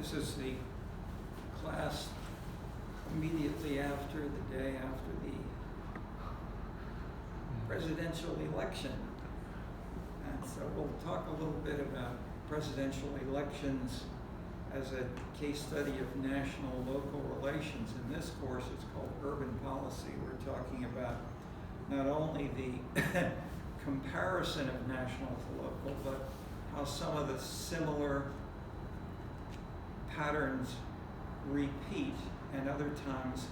This is the class immediately after the day after the presidential election. And so we'll talk a little bit about presidential elections as a case study of national-local relations. In this course, it's called Urban Policy. We're talking about not only the comparison of national to local, but how some of the similar patterns repeat and other times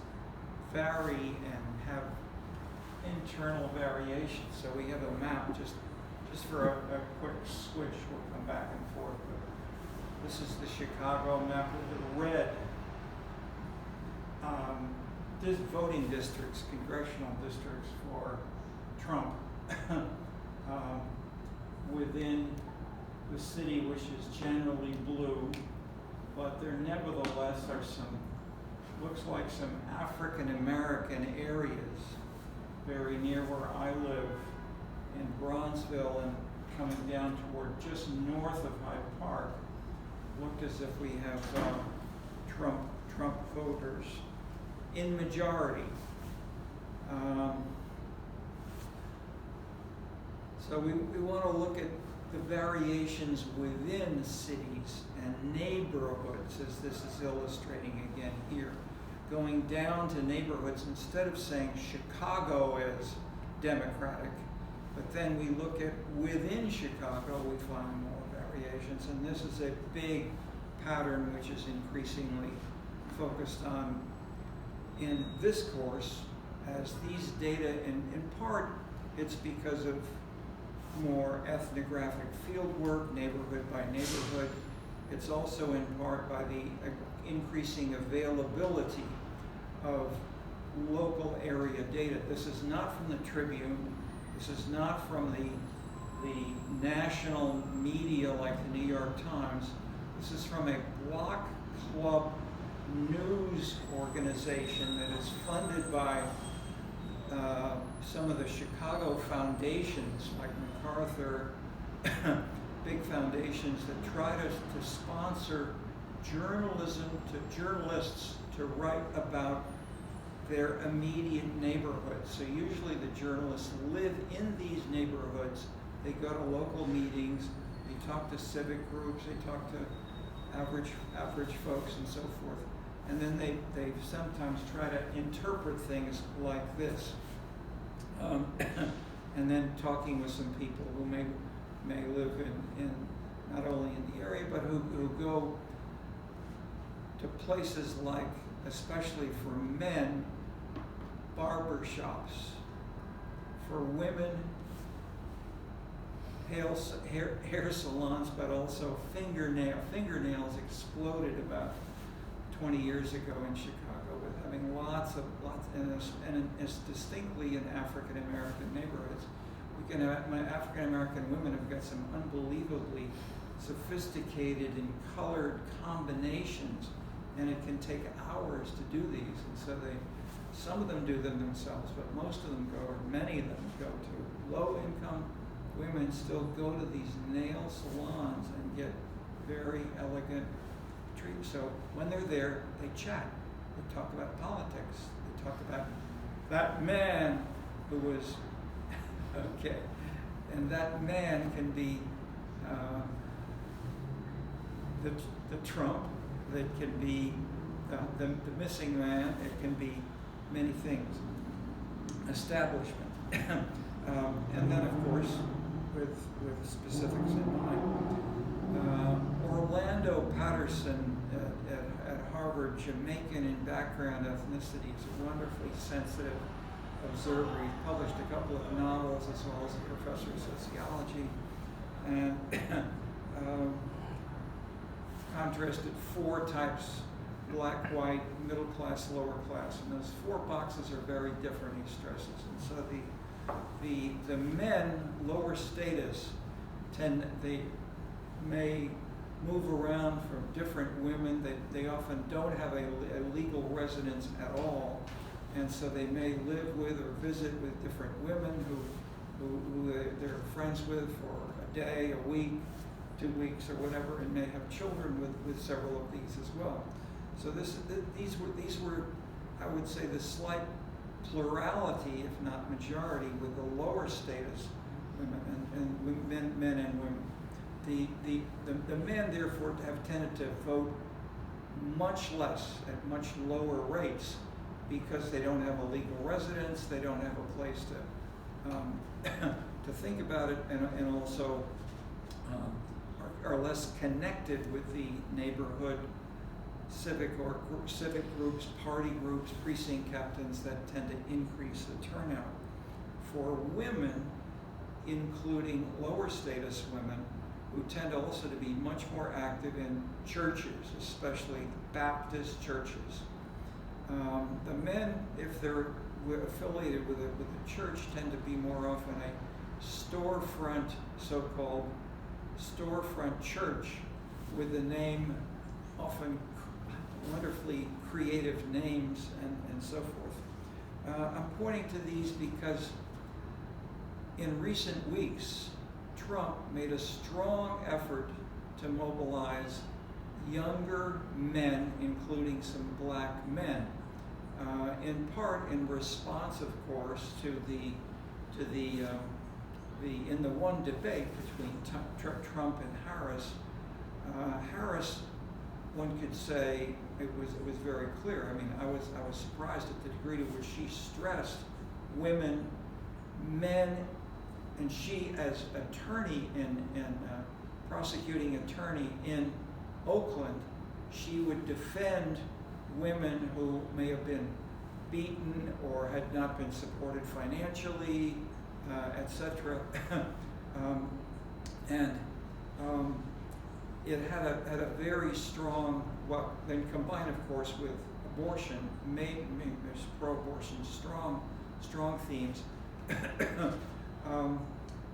vary and have internal variations. So we have a map, just for a quick switch, we'll come back and forth. But this is the Chicago map with the red voting districts, congressional districts for Trump within the city, which is generally blue, but there nevertheless are some, looks like some African American areas very near where I live in Bronzeville and coming down toward just north of Hyde Park. Look as if we have Trump voters in majority. So we want to look at the variations within cities and neighborhoods, as this is illustrating again here. Going down to neighborhoods, instead of saying Chicago is Democratic, but then we look at within Chicago, we find more variations. And this is a big pattern which is increasingly focused on in this course, as these data, in part, it's because of more ethnographic field work, neighborhood by neighborhood. It's also in part by the increasing availability of local area data. This is not from the Tribune. This is not from the national media like the New York Times. This is from a block club news organization that is funded by some of the Chicago foundations, like MacArthur, big foundations that try to sponsor journalism to journalists to write about their immediate neighborhoods. So usually the journalists live in these neighborhoods. They go to local meetings, they talk to civic groups, they talk to average folks and so forth. And then they sometimes try to interpret things like this. And then talking with some people who may live in not only in the area, but who go to places like, especially for men, barber shops. For women, hair salons, but also fingernails exploded about 20 years ago in Chicago, with having lots, and it's distinctly in African American neighborhoods. We can have, African American women have got some unbelievably sophisticated and colored combinations, and it can take hours to do these. And so some of them do them themselves, but most of them go, or many of them go to low-income women still go to these nail salons and get very elegant treatment. So when they're there, they chat. They talk about politics. They talk about that man who was, okay, and that man can be the Trump, that can be the missing man, it can be many things. Establishment. And then, of course, with specifics in mind. Orlando Patterson at Harvard, Jamaican in background ethnicity, is a wonderfully sensitive observer. He's published a couple of novels as well as a professor of sociology, and contrasted 4 types: black, white, middle class, lower class. And those 4 boxes are very different, he stresses. And so the men, lower status, they may move around from different women. They often don't have a legal residence at all. And so they may live with or visit with different women who they're friends with for a day, a week. 2 weeks or whatever, and may have children with several of these as well. So these were, I would say, the slight plurality, if not majority, with the lower status women and men and women. The men, therefore, have tended to vote much less at much lower rates because they don't have a legal residence, they don't have a place to think about it, and also are less connected with the neighborhood civic groups, party groups, precinct captains that tend to increase the turnout. For women, including lower status women, who tend also to be much more active in churches, especially Baptist churches. The men, if they're affiliated with a church, tend to be more often a storefront, so-called storefront church with the name, often wonderfully creative names and so forth. I'm pointing to these because in recent weeks, Trump made a strong effort to mobilize younger men, including some black men, in part in response, of course, to the in the one debate between Trump and Harris. Harris, one could say, it was very clear. I mean, I was surprised at the degree to which she stressed women, men, and she, as attorney and prosecuting attorney in Oakland, she would defend women who may have been beaten or had not been supported financially, etc. It had a very strong, well, then combined, of course, with abortion, there's pro-abortion, strong themes.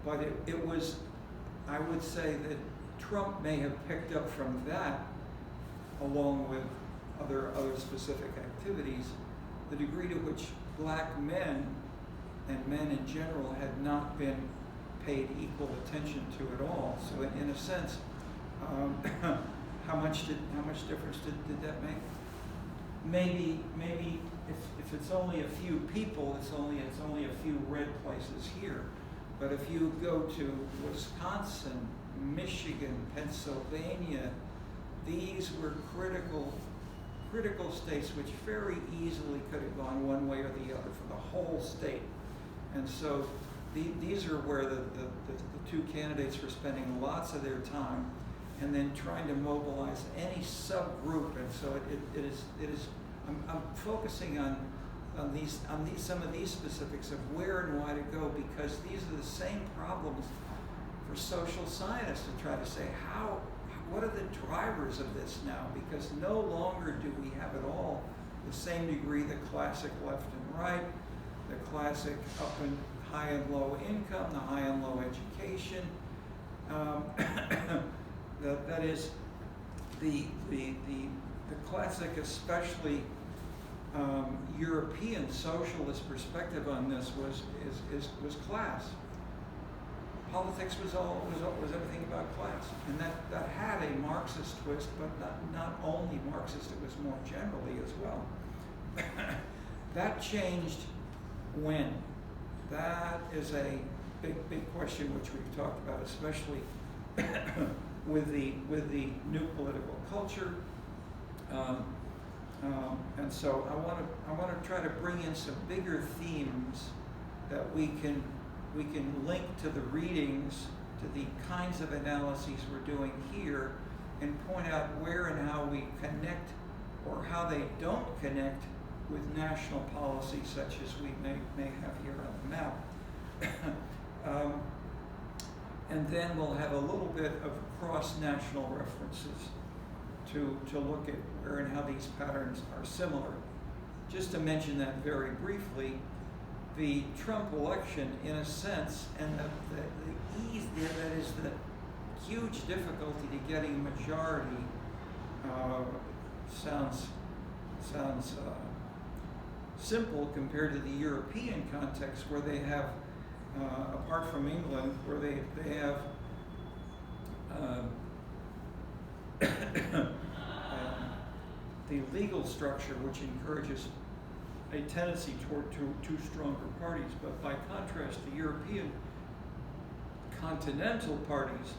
But it was, I would say that Trump may have picked up from that, along with other specific activities, the degree to which black men and men in general had not been paid equal attention to at all. So in a sense, how much difference did that make? Maybe if it's only a few people, it's only a few red places here. But if you go to Wisconsin, Michigan, Pennsylvania, these were critical states which very easily could have gone one way or the other for the whole state. And so these are where the two candidates were spending lots of their time and then trying to mobilize any subgroup. And so it is I'm focusing on some of these specifics of where and why to go, because these are the same problems for social scientists to try to say what are the drivers of this now, because no longer do we have at all the same degree the classic left and right, the classic up and high and low income, the high and low education. That is the classic, especially European socialist perspective on this was class. Politics was everything about class, and that had a Marxist twist, but not only Marxist, it was more generally as well. That changed when? That is a big question which we've talked about, especially with the new political culture. And so I want to try to bring in some bigger themes that we can link to the readings, to the kinds of analyses we're doing here, and point out where and how we connect or how they don't connect with national policy such as we may have here on the map. And then we'll have a little bit of cross-national references to look at where and how these patterns are similar. Just to mention that very briefly, the Trump election, in a sense, and the ease there, that is the huge difficulty to getting a majority, sounds simple compared to the European context, where they have, apart from England, where they have structure which encourages a tendency toward two stronger parties. But by contrast, the European continental parties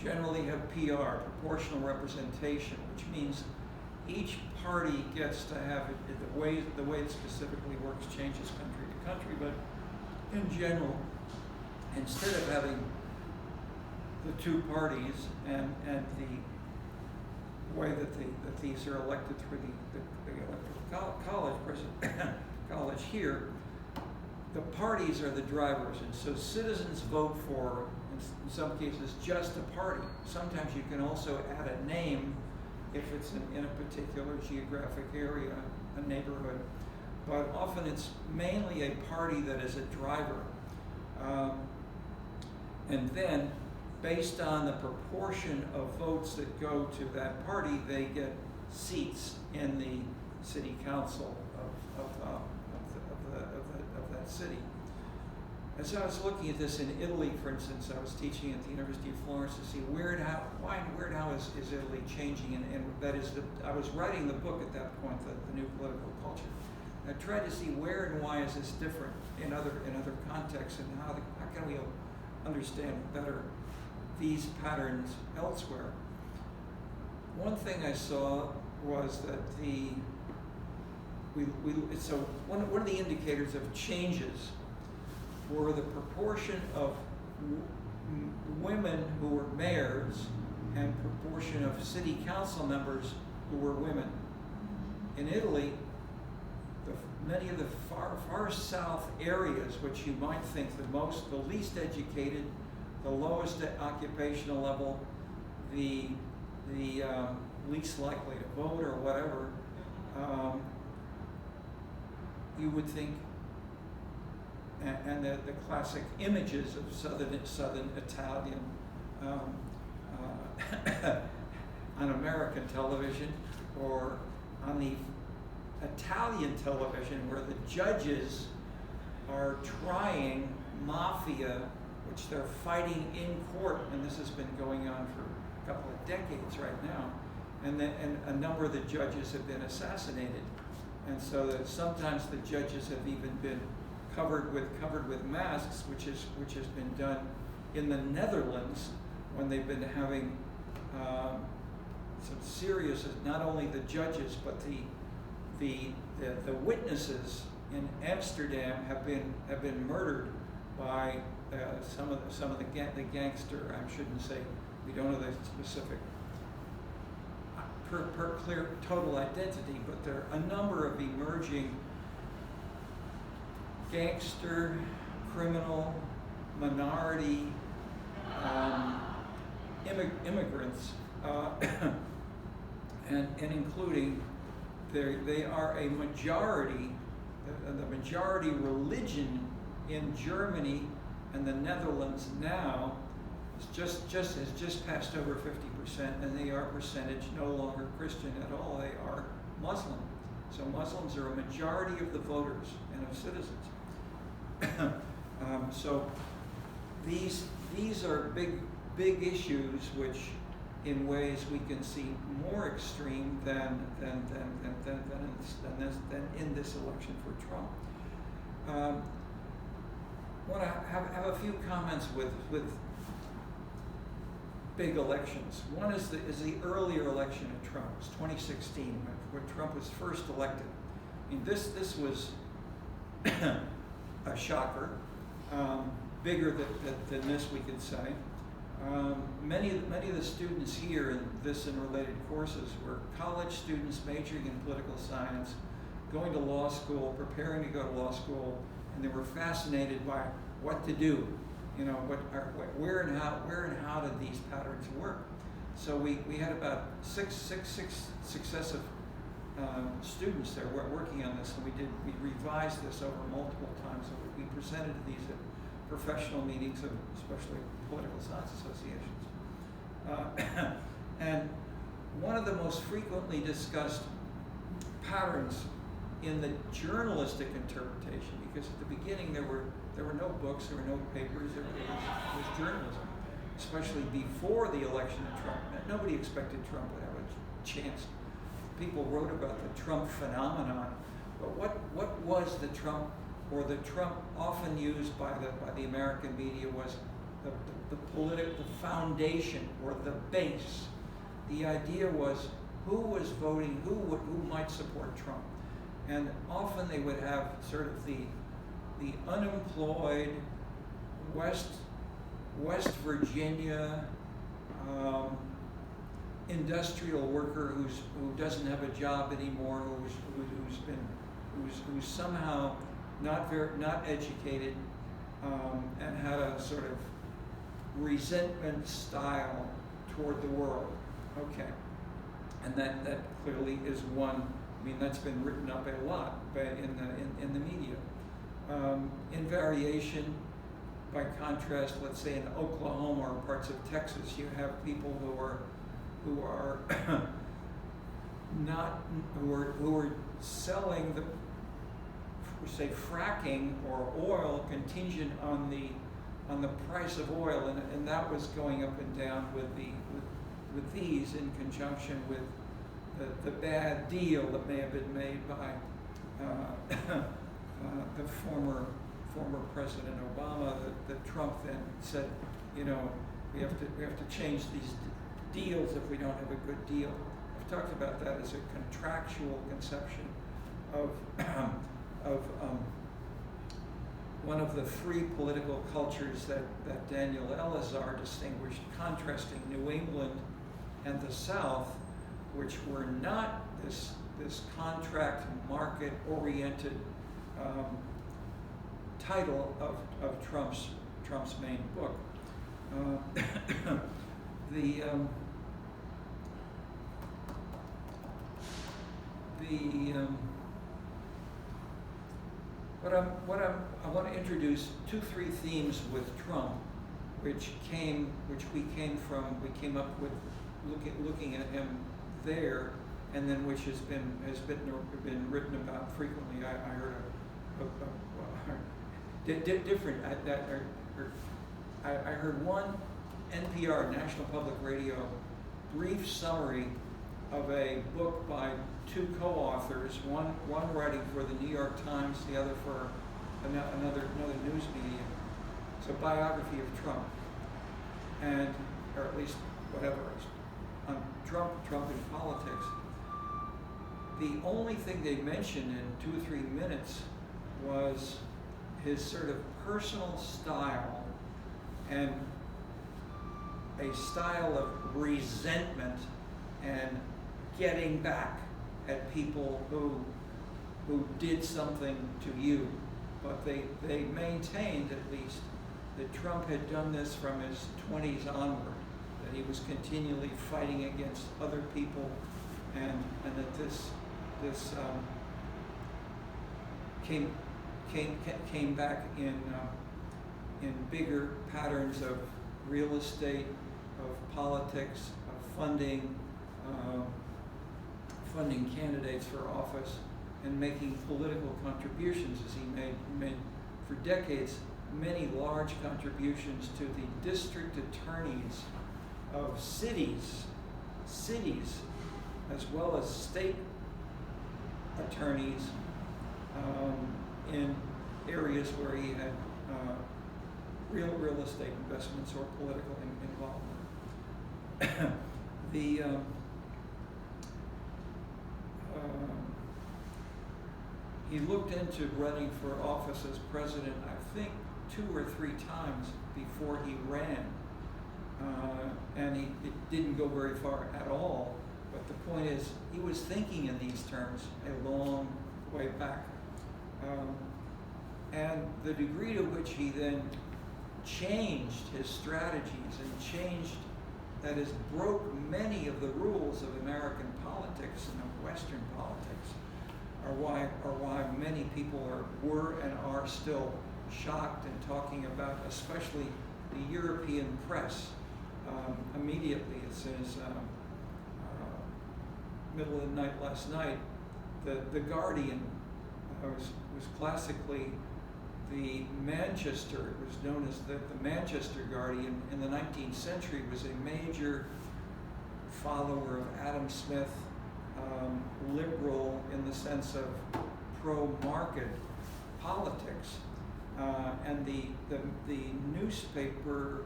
generally have PR, proportional representation, which means each party gets to have it, the way it specifically works changes country to country, but in general, instead of having the two parties and the way that these are elected through the electoral college here, the parties are the drivers, and so citizens vote for, in some cases, just a party. Sometimes you can also add a name if it's in a particular geographic area, a neighborhood, but often it's mainly a party that is a driver. And then, based on the proportion of votes that go to that party, they get seats in the city council of that city. As I was looking at this in Italy, for instance, I was teaching at the University of Florence to see why and how is Italy changing, and that is I was writing the book at that point, the new political culture. I tried to see where and why is this different in other contexts, and how can we understand better these patterns elsewhere. One thing I saw was that one of the indicators of changes were the proportion of women who were mayors and proportion of city council members who were women. In Italy, many of the far south areas, which you might think the least educated, the lowest occupational level, the least likely to vote or whatever, you would think, and the classic images of southern Italian on American television or on the Italian television, where the judges are trying mafia, which they're fighting in court, and this has been going on for a couple of decades right now, and a number of the judges have been assassinated, and so that sometimes the judges have even been covered with masks, which has been done in the Netherlands when they've been having some serious, not only the judges but the witnesses in Amsterdam have been murdered by some of the gangster. I shouldn't say, we don't know the specific per clear total identity, but there are a number of emerging gangster, criminal, minority immigrants, and including they are a majority. The majority religion in Germany and the Netherlands now has just passed over 50%, and they are percentage no longer Christian at all. They are Muslim. So Muslims are a majority of the voters and of citizens. So these are big issues, which in ways we can see more extreme than in this election for Trump. Want to have a few comments with big elections. One is the earlier election of Trump. It was 2016 when Trump was first elected. I mean, this was a shocker, bigger than this, we could say. Many of the students here in this and related courses were college students majoring in political science, going to law school, preparing to go to law school, and they were fascinated by what to do, where and how did these patterns work. So we had about six successive students there working on this, and we revised this over multiple times. So we presented these at professional meetings of especially political science associations. And one of the most frequently discussed patterns in the journalistic interpretation, because at the beginning there were no books, there were no papers, it was journalism, especially before the election of Trump. Nobody expected Trump would have a chance people wrote about the Trump phenomenon, but what was the Trump, or the Trump often used by the American media was the foundation or the base. The idea was who was voting, who might support Trump, and often they would have sort of the unemployed West Virginia industrial worker who doesn't have a job anymore, who's somehow not educated, and had a sort of resentment style toward the world. Okay, and that clearly is one. I mean, that's been written up a lot in the media. In variation, by contrast, let's say in Oklahoma or parts of Texas, you have people who are who are selling the, say, fracking or oil contingent on the price of oil, and that was going up and down with these in conjunction with the bad deal that may have been made by the former President Obama, that Trump then said, we have to change these deals if we don't have a good deal. I've talked about that as a contractual conception of one of the three political cultures that Daniel Elazar distinguished, contrasting New England and the South, which were not this contract market oriented title of Trump's main book. I want to introduce 2-3 themes with Trump, which we came up with looking at him there, and then which has been written about frequently. I heard I heard one NPR, National Public Radio, brief summary of a book by two co-authors, one writing for the New York Times, the other for another news media. It's a biography of Trump, or at least whatever, on Trump in politics. The only thing they mentioned in 2 or 3 minutes was his sort of personal style, and a style of resentment and getting back at people who did something to you. But they maintained, at least, that Trump had done this from his 20s onward, that he was continually fighting against other people, and that this came back in bigger patterns of real estate, of politics, of funding candidates for office, and making political contributions, as he made for decades many large contributions to the district attorneys of cities, as well as state attorneys in areas where he had real estate investments or political involvement. He looked into running for office as president, I think, 2 or 3 times before he ran, and it didn't go very far at all. But the point is, he was thinking in these terms a long way back. And the degree to which he then changed his strategies and that is, broke many of the rules of American politics and of Western politics, are why many people were and are still shocked and talking about, especially the European press. Immediately, it says, middle of the night last night, the Guardian was classically the Manchester, it was known as the Manchester Guardian in the 19th century, was a major follower of Adam Smith liberal in the sense of pro-market politics, and the newspaper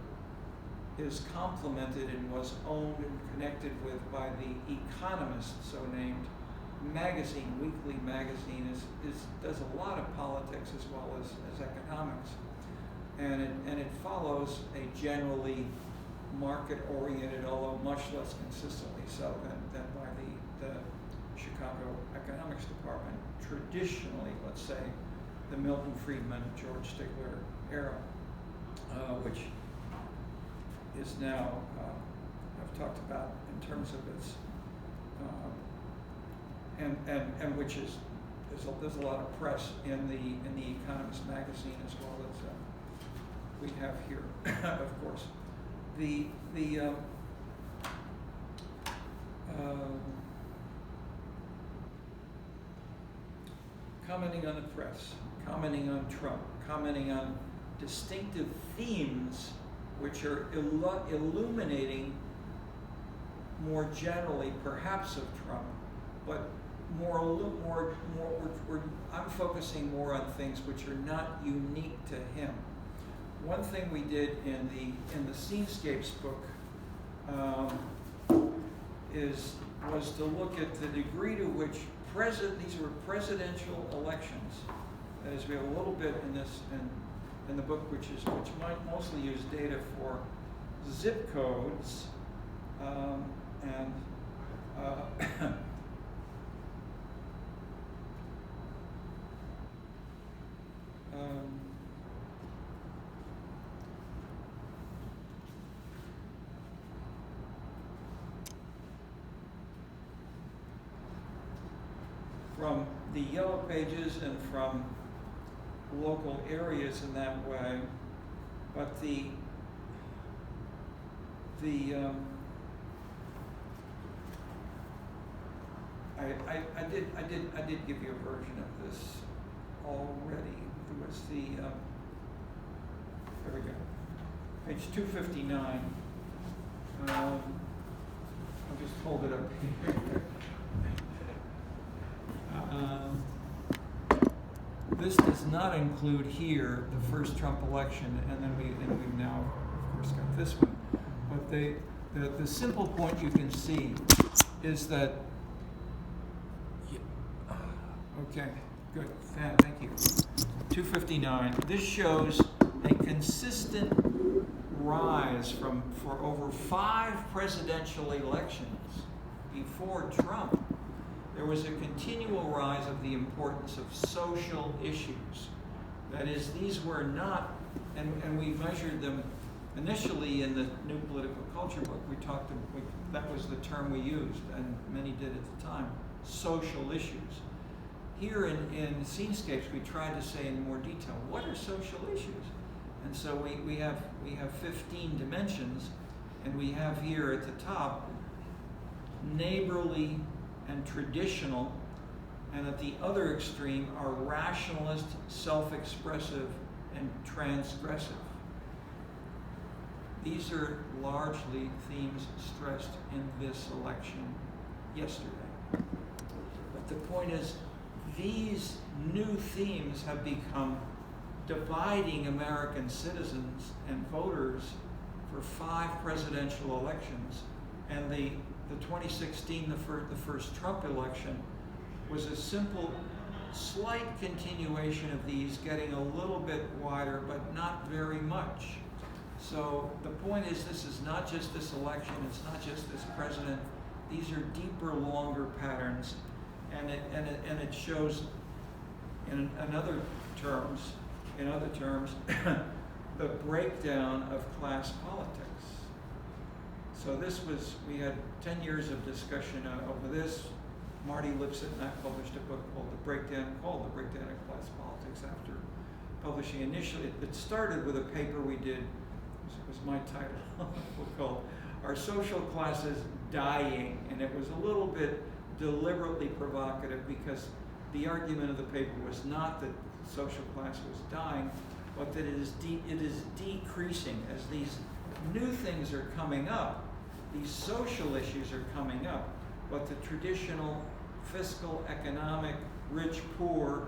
is complemented and was owned and connected with by the Economist, so named magazine, weekly magazine, does a lot of politics as well as economics, and it follows a generally market-oriented, although much less consistently so than by the Chicago Economics Department, traditionally, let's say, the Milton Friedman, George Stigler era, which is now, I've talked about in terms of its, and which is, there's a lot of press in the Economist magazine as well as we have here, of course. Commenting on the press, commenting on Trump, commenting on distinctive themes which are illuminating more generally, perhaps of Trump, but I'm focusing more on things which are not unique to him. One thing we did in the Scenescapes book was to look at the degree to which these were presidential elections. That is, we have a little bit in the book which might mostly use data for zip codes and from the yellow pages and from local areas in that way, but I did give you a version of this already. It was there we go, page 259. I'll just hold it up here. This does not include here the first Trump election, and then we've now, of course, got this one. But the simple point you can see is that. Okay, good. Thank you. 259. This shows a consistent rise for over 5 presidential elections before Trump. There was a continual rise of the importance of social issues. That is, these were not, and we measured them initially in the New Political Culture book. That was the term we used, and many did at the time, social issues. Here in Scenescapes, we tried to say in more detail, what are social issues? And so we have 15 dimensions, and we have here at the top, neighborly and traditional, and at the other extreme are rationalist, self-expressive, and transgressive. These are largely themes stressed in this election yesterday. But the point is, these new themes have become dividing American citizens and voters for 5 presidential elections, and the 2016, the first Trump election, was a simple, slight continuation of these, getting a little bit wider, but not very much. So the point is, this is not just this election, it's not just this president, these are deeper, longer patterns, and it shows in other terms, the breakdown of class politics. So we had 10 years of discussion over this. Marty Lipset and I published a book called The Breakdown of Class Politics after publishing initially. It started with a paper we did, it was my title, called Are Social Classes Dying? And it was a little bit deliberately provocative because the argument of the paper was not that social class was dying, but that it is decreasing as these new things are coming up. These social issues are coming up. but the traditional fiscal, economic, rich, poor,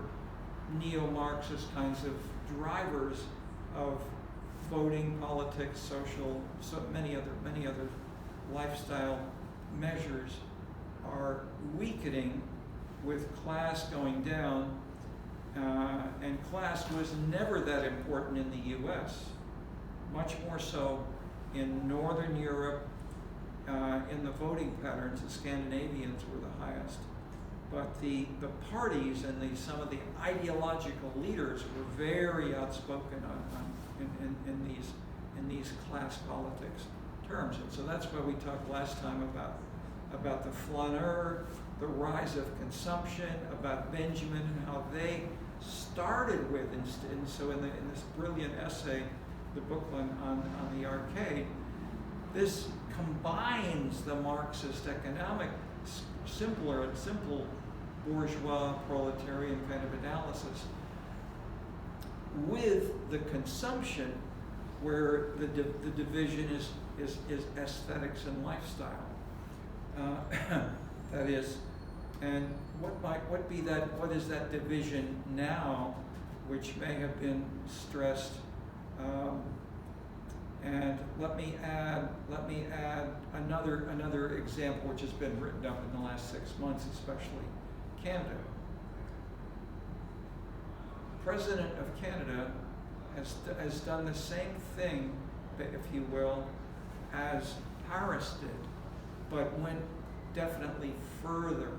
neo-Marxist kinds of drivers of voting, politics, social, so many other lifestyle measures are weakening with class going down, and class was never that important in the US, much more so in Northern Europe, in the voting patterns. The Scandinavians were the highest. But the parties and some of the ideological leaders were very outspoken in these class politics terms. And so that's why we talked last time about the flaneur, the rise of consumption, about Benjamin and how they started with, and so in this brilliant essay, the book on the arcade, this combines the Marxist economic simple bourgeois proletarian kind of analysis with the consumption, where the division is aesthetics and lifestyle. That is, and what is that division now, which may have been stressed? And let me add another example which has been written up in the last 6 months, especially Canada. President of Canada has done the same thing, if you will, as Harris did, but went definitely further,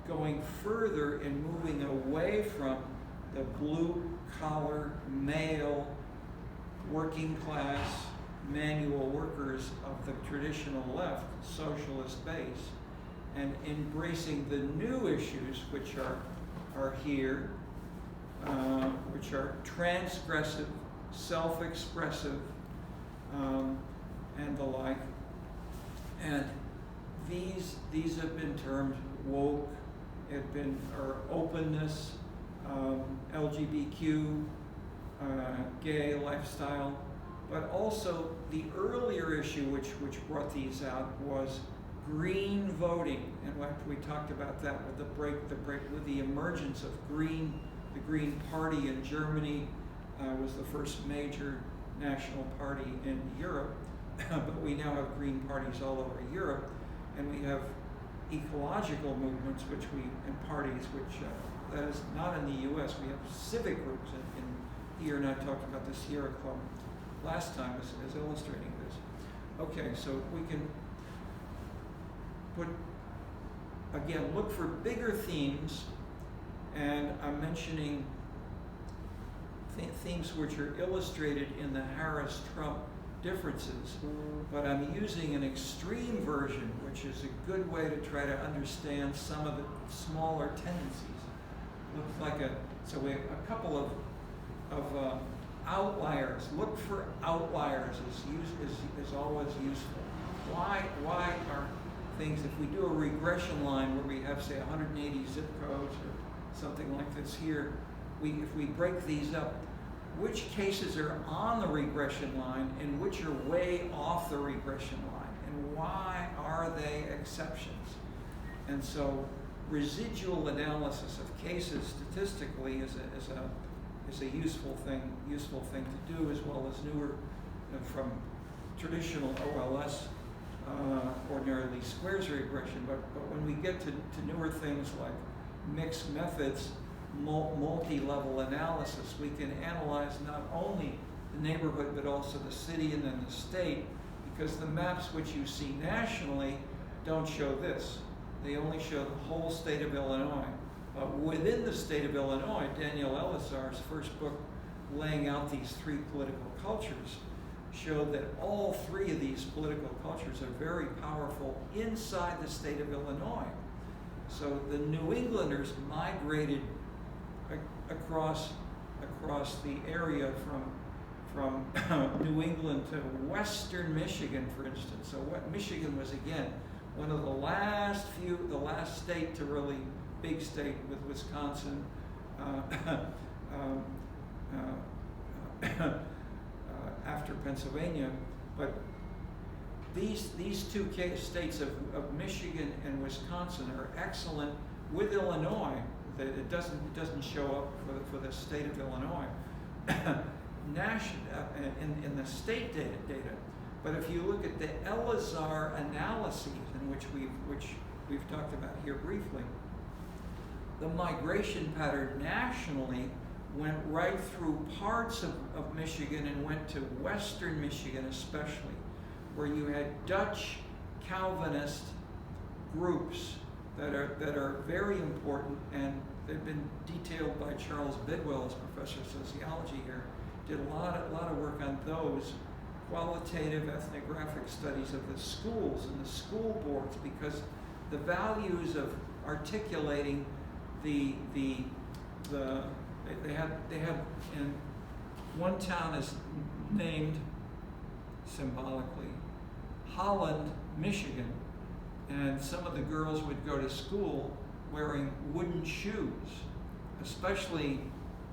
going further in moving away from the blue-collar, male, working class, manual workers of the traditional left, socialist base, and embracing the new issues which are here, which are transgressive, self-expressive, and the like. And these have been termed woke, or openness, LGBTQ, gay lifestyle, but also the earlier issue which brought these out was green voting, and we talked about that with with the emergence of the Green Party in Germany was the first major national party in Europe, but we now have green parties all over Europe, and we have ecological movements and parties which that is not in the U.S. We have civic groups in here, and I talked about the Sierra Club last time as illustrating this. Okay, so we can look for bigger themes, and I'm mentioning themes which are illustrated in the Harris-Trump differences, but I'm using an extreme version, which is a good way to try to understand some of the smaller tendencies. Looks like we have a couple of outliers. Look for outliers is always useful. Why are things, if we do a regression line where we have, say, 180 zip codes or something like this here, if we break these up, which cases are on the regression line and which are way off the regression line, and why are they exceptions? And so residual analysis of cases statistically is a useful thing to do, as well as newer, from traditional OLS, ordinarily squares regression, but when we get to newer things like mixed methods, multi-level analysis, we can analyze not only the neighborhood but also the city and then the state, because the maps which you see nationally don't show this. They only show the whole state of Illinois. Within the state of Illinois, Daniel Ellisar's first book, laying out these three political cultures, showed that all three of these political cultures are very powerful inside the state of Illinois. So the New Englanders migrated across the area from New England to western Michigan, for instance. So Michigan was, again, one of the last state to really, big state with Wisconsin, after Pennsylvania, but these two states of Michigan and Wisconsin are excellent with Illinois. That it doesn't show up for the state of Illinois in the state data. But if you look at the Elazar analyses, in which we've talked about here briefly, the migration pattern nationally went right through parts of Michigan and went to western Michigan especially, where you had Dutch Calvinist groups that are very important, and they've been detailed by Charles Bidwell as professor of sociology here. Did a lot of work on those qualitative ethnographic studies of the schools and the school boards, because the values of articulating they have in one town is named symbolically Holland, Michigan, and some of the girls would go to school wearing wooden shoes, especially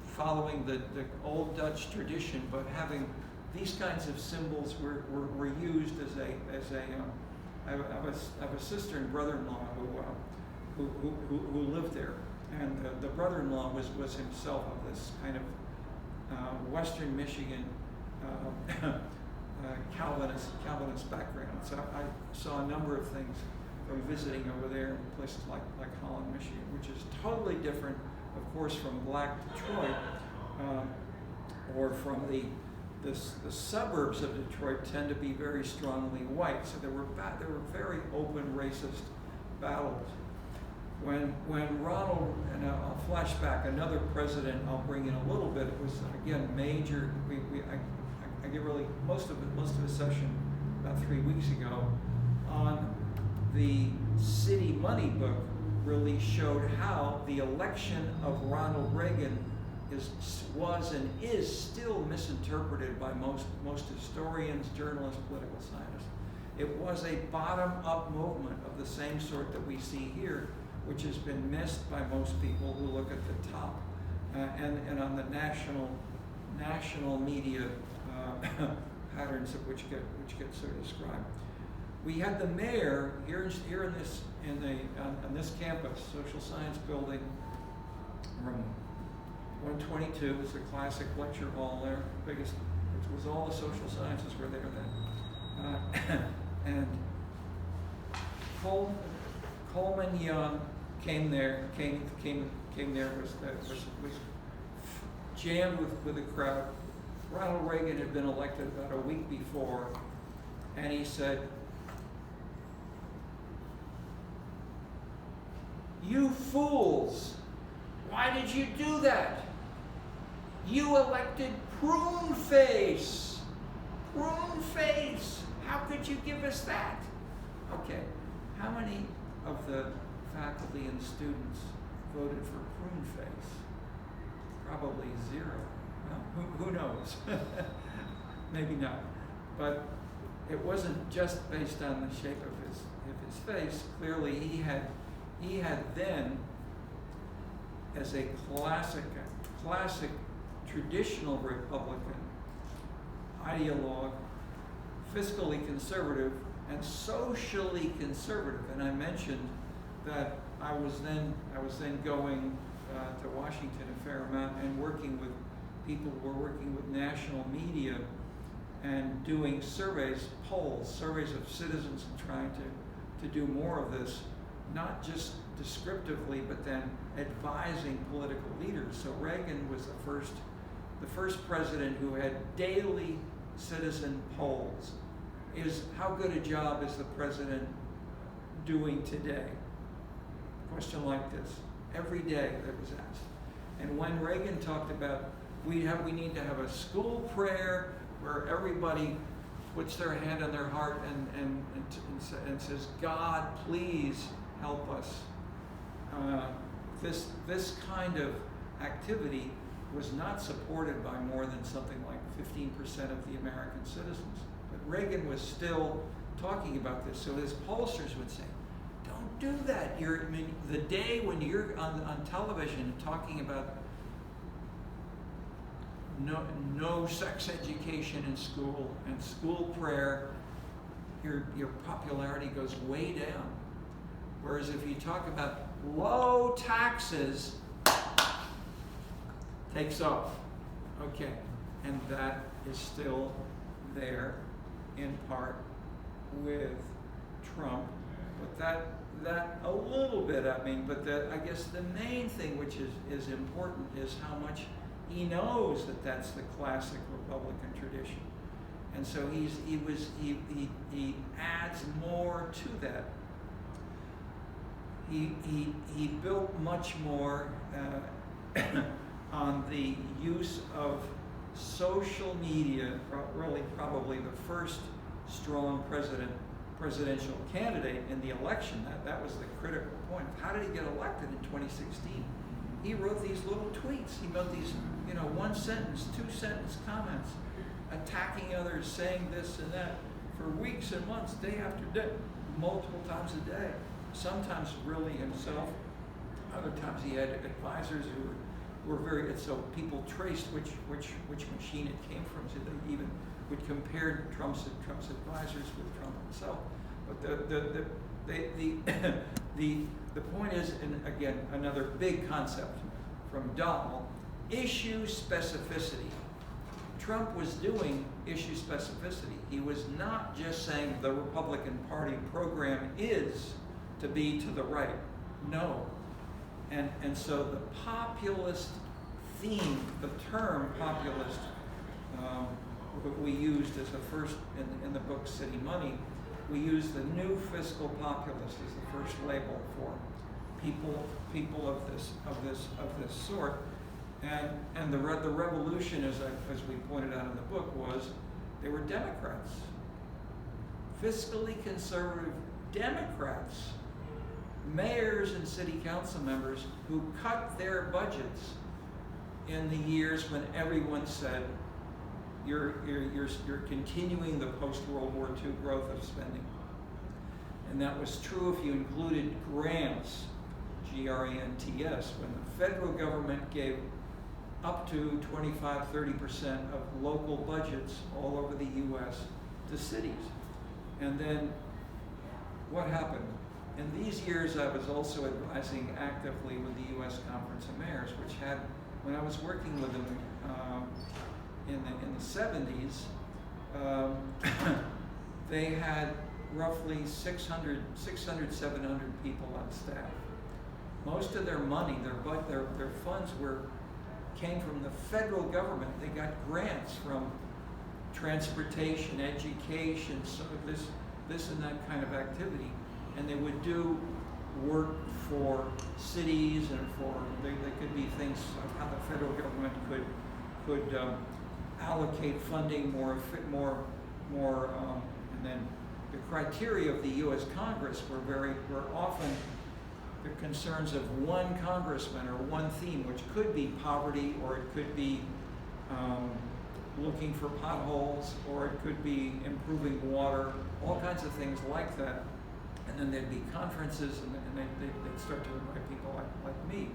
following the old Dutch tradition, but having these kinds of symbols were used as a I have a sister and brother-in-law who lived there, and the brother-in-law was himself of this kind of Western Michigan Calvinist background. So I saw a number of things from visiting over there in places like Holland, Michigan, which is totally different, of course, from Black Detroit, or from the suburbs of Detroit tend to be very strongly white. So there were very open racist battles. When Ronald, and I'll flash back, another president I'll bring in a little bit, it was again major. I get really most of the session about 3 weeks ago on the city money book really showed how the election of Ronald Reagan was and is still misinterpreted by most historians, journalists, political scientists. It was a bottom-up movement of the same sort that we see here, which has been missed by most people who look at the top and on the national media patterns of which get so described. We had the mayor here on this campus, social science building, room 122 is the classic lecture hall there. Biggest, it was all the social sciences were there then. And Coleman Young came there, was jammed with the crowd. Ronald Reagan had been elected about a week before, and he said, "You fools, why did you do that? You elected Prune Face. Prune Face. How could you give us that?" Okay, how many of the faculty and students voted for Prune Face? Probably zero. Well, who knows? Maybe not. But it wasn't just based on the shape of his face. Clearly, he had then, as a classic traditional Republican ideologue, fiscally conservative and socially conservative. And I mentioned that I was then going to Washington a fair amount and working with people who were working with national media and doing surveys of citizens, and trying to do more of this, not just descriptively, but then advising political leaders. So Reagan was the first president who had daily citizen polls. How good a job is the president doing today? Question like this, every day that was asked. And when Reagan talked about we need to have a school prayer where everybody puts their hand on their heart and says, "God, please help us." This kind of activity was not supported by more than something like 15% of the American citizens. But Reagan was still talking about this. So his pollsters would say, "Don't do that. The day when you're on television talking about no sex education in school and school prayer, your popularity goes way down. Whereas if you talk about low taxes, takes off. Okay, and that is still there in part with Trump, but that a little bit, I mean, but I guess the main thing which is important is how much he knows that that's the classic Republican tradition. And so he adds more to that. He built much more on the use of social media, really probably the first strong presidential candidate in the election. That was the critical point. How did he get elected in 2016? He wrote these little tweets. He wrote these, one sentence, 2-sentence comments, attacking others, saying this and that for weeks and months, day after day, multiple times a day. Sometimes really himself. Other times he had advisors who were very, so people traced which machine it came from. So they even would compare Trump's advisors with Trump himself. But the point is, and again, another big concept from Dahl, issue specificity. Trump was doing issue specificity. He was not just saying the Republican Party program is to be to the right. No. And so the populist theme, the term populist, we used as a first in the book City Money, we used the new fiscal populist as the first label for people of this sort. And the revolution, as we pointed out in the book, was they were Democrats, fiscally conservative Democrats, mayors and city council members who cut their budgets in the years when everyone said you're continuing the post-World War II growth of spending. And that was true if you included grants, G-R-A-N-T-S, when the federal government gave up to 25-30% of local budgets all over the U.S. to cities. And then what happened? In these years, I was also advising actively with the U.S. Conference of Mayors, which had, when I was working with them in the 70s, they had roughly 600, 700 people on staff. Most of their money, their funds came from the federal government. They got grants from transportation, education, so this and that kind of activity. And they would do work for cities and they could be things of how the federal government could allocate funding more, and then the criteria of the U.S. Congress were often the concerns of one congressman or one theme, which could be poverty, or it could be looking for potholes, or it could be improving water, all kinds of things like that. And then there'd be conferences, and they'd start to invite people like me,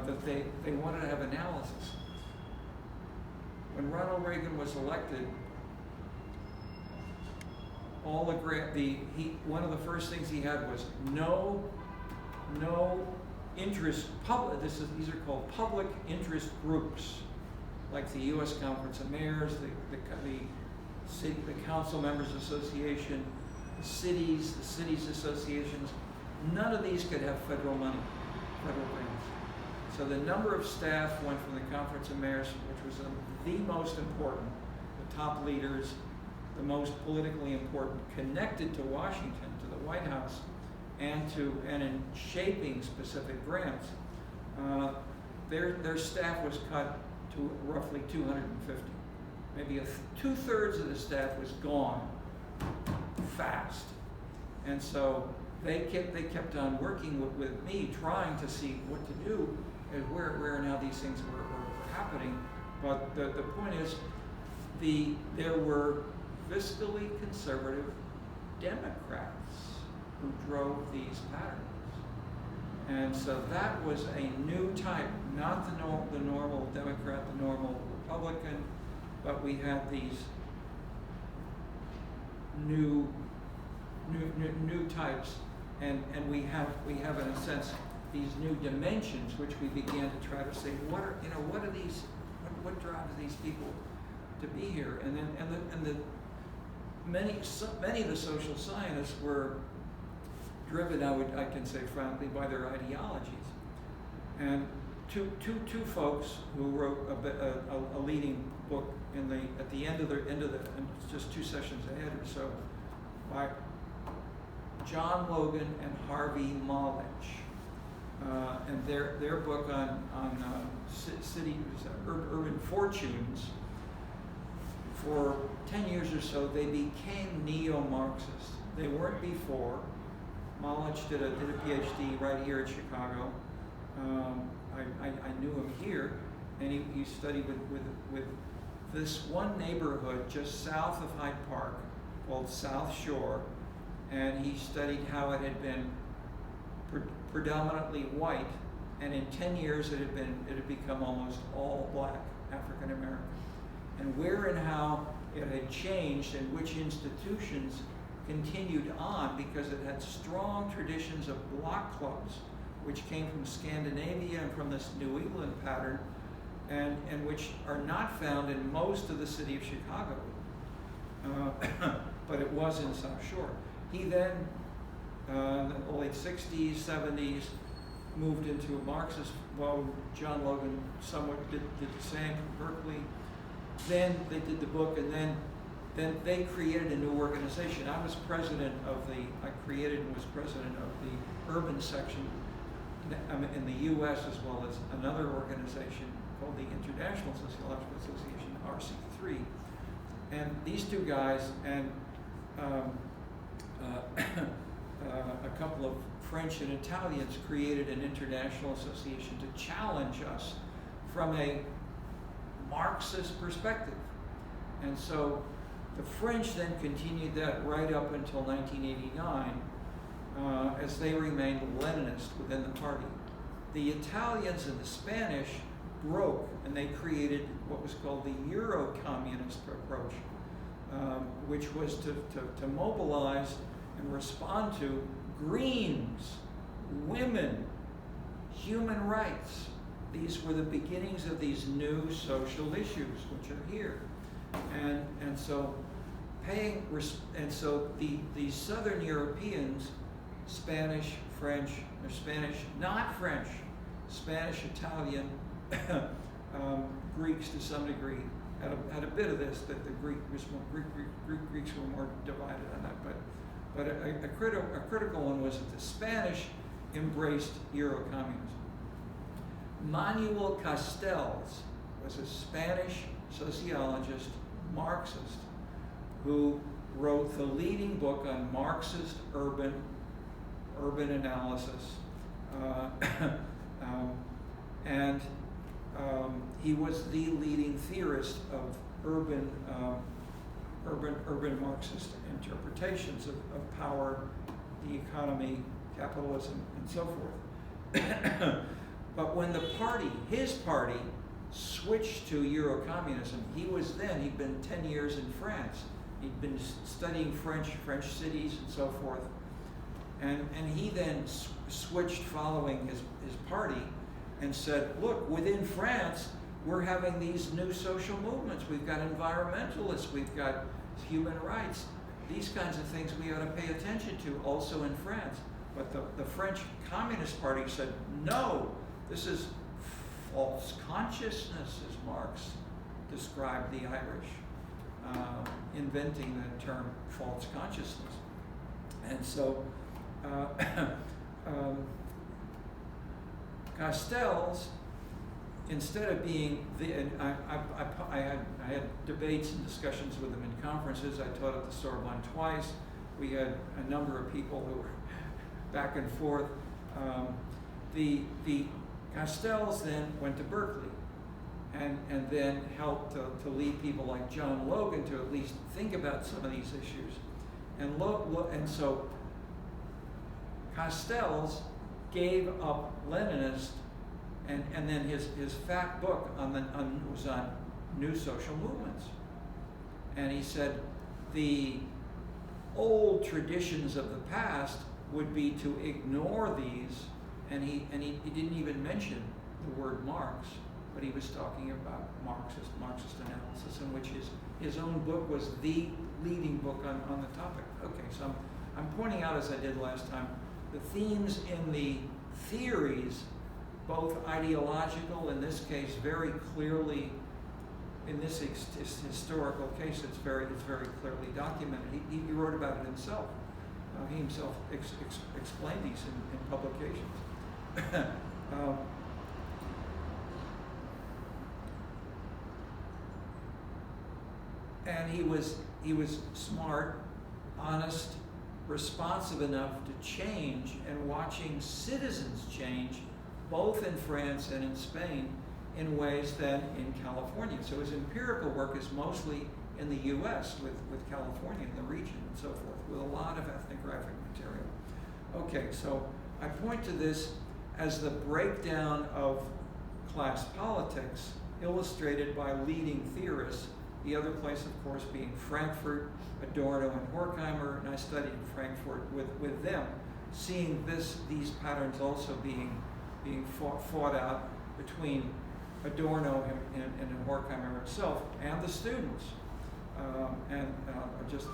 that they wanted to have analysis. When Ronald Reagan was elected, all one of the first things he had was no interest these are called public interest groups, like the U.S. Conference of Mayors, the Council Members Association, the cities associations. None of these could have federal money, federal grants. So the number of staff went from the Conference of Mayors, which was the most important, the top leaders, the most politically important, connected to Washington, to the White House, and in shaping specific grants. Their staff was cut to roughly 250. Maybe 2/3 of the staff was gone fast. And so they kept on working with me, trying to see what to do and where and how these things were happening. But the point is, there were fiscally conservative Democrats who drove these patterns. And so that was a new type, not the normal Democrat, the normal Republican, but we had these new new types, and we have in a sense these new dimensions which we began to try to say what are these, what drives these people to be here, and the many of the social scientists were driven, I can say frankly, by their ideologies. And two folks who wrote a leading book at the end of the just 2 sessions ahead or so, by John Logan and Harvey Malech, and their book on city urban fortunes. For 10 years or so, they became neo-Marxists. They weren't before. Malech did a PhD right here at Chicago. I knew him here, and he studied with this one neighborhood just south of Hyde Park called South Shore, and he studied how it had been predominantly white, and in 10 years it had become almost all black, African American, and where and how it had changed and which institutions continued on, because it had strong traditions of block clubs, which came from Scandinavia and from this New England pattern, and which are not found in most of the city of Chicago, but it was in South Shore. He then, in the late 60s, 70s, moved into a Marxist. Well, John Logan somewhat did the same from Berkeley. Then they did the book, and then they created a new organization. I created and was president of the urban section in the U.S., as well as another organization called the International Sociological Association, RC3. And these two guys and a couple of French and Italians created an international association to challenge us from a Marxist perspective. And so the French then continued that right up until 1989, as they remained Leninist within the party. The Italians and the Spanish broke, and they created what was called the Euro-communist approach, which was to mobilize and respond to Greens, women, human rights. These were the beginnings of these new social issues, which are here, and so the Southern Europeans, Spanish, French, or Spanish, not French, Spanish, Italian, Greeks to some degree had a bit of this, that the Greeks were more divided on that, but a critical one was that the Spanish embraced Euro-communism. Manuel Castells was a Spanish sociologist, Marxist, who wrote the leading book on Marxist urban analysis, and he was the leading theorist of urban Marxist interpretations of power, the economy, capitalism, and so forth. But when his party, switched to Euro-communism, he'd been 10 years in France. He'd been studying French cities and so forth. And he then switched following his party and said, look, within France, we're having these new social movements. We've got environmentalists, we've got human rights. These kinds of things we ought to pay attention to also in France. But the French Communist Party said, no, this is false consciousness, as Marx described the Irish, inventing the term false consciousness. And so Castells, instead of being I had debates and discussions with him in conferences. I taught at the Sorbonne twice. We had a number of people who were back and forth. The Castells then went to Berkeley, and then helped to lead people like John Logan to at least think about some of these issues. And so Castells gave up Leninist, and then his fat book was on new social movements. And he said the old traditions of the past would be to ignore these, and he didn't even mention the word Marx, but he was talking about Marxist analysis, in which his own book was the leading book on the topic. Okay, so I'm pointing out, as I did last time, the themes in the theories, both ideological, in this case very clearly, in this historical case, it's very clearly documented. He wrote about it himself. He himself explained these in publications. And he was smart, honest, responsive enough to change, and watching citizens change, both in France and in Spain, in ways than in California. So his empirical work is mostly in the US with California and the region and so forth, with a lot of ethnographic material. Okay, so I point to this as the breakdown of class politics illustrated by leading theorists. The other place, of course, being Frankfurt, Adorno, and Horkheimer, and I studied in Frankfurt with them, seeing these patterns also being fought out between Adorno and Horkheimer himself and the students. Just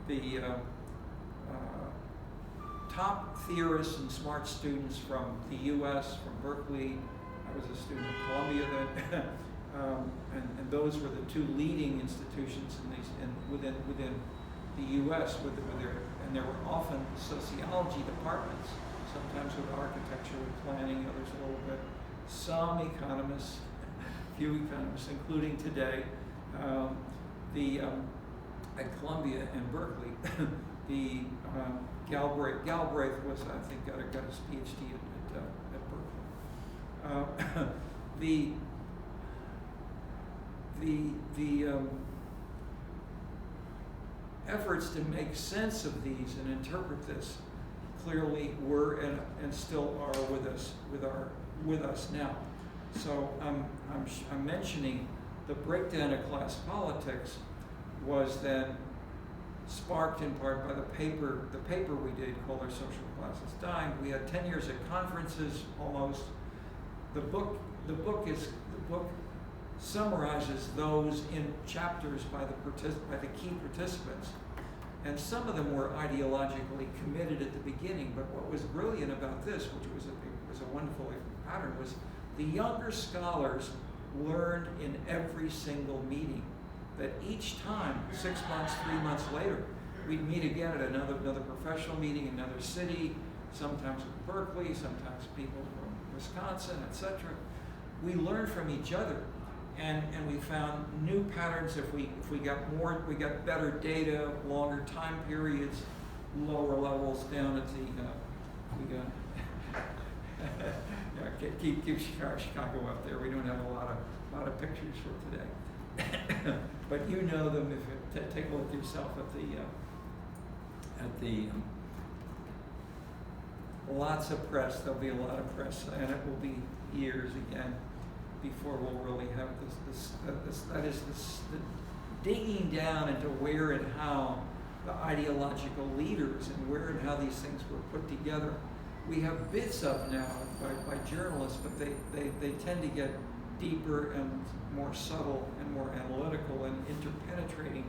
the top theorists and smart students from the U.S., from Berkeley. I was a student at Columbia then. And those were the two leading institutions within the U.S. And there were often sociology departments, sometimes with architecture, with planning, others a little bit. Some economists, few economists, including today, at Columbia and Berkeley, the Galbraith was, I think, got his PhD at Berkeley. The efforts to make sense of these and interpret this clearly were and still are with us now. So I'm mentioning the breakdown of class politics was then sparked in part by the paper we did called Our Social Class is Dying. We had 10 years at conferences almost. The book summarizes those in chapters by the key participants, and some of them were ideologically committed at the beginning. But what was brilliant about this, which was a wonderful pattern, was the younger scholars learned in every single meeting that each time, 6 months, 3 months later, we'd meet again at another professional meeting in another city, sometimes with Berkeley, sometimes people from Wisconsin, etc. We learned from each other. And we found new patterns. If we got better data, longer time periods, lower levels down at keep Chicago up there. We don't have a lot of pictures for today, but you know them if you take a look yourself at the lots of press. There'll be a lot of press, and it will be years again before we'll really have the digging down into where and how the ideological leaders and where and how these things were put together. We have bits of now by journalists, but they tend to get deeper and more subtle and more analytical and interpenetrating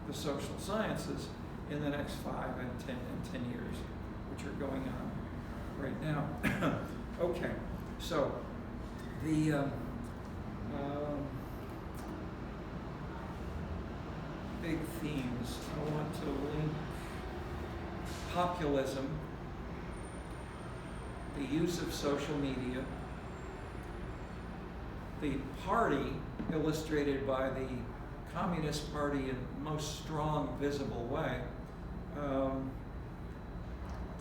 the social sciences in the next 5 and 10 years, which are going on right now. Okay, so the big themes. I want to link populism, the use of social media, the party illustrated by the Communist Party in most strong, visible way.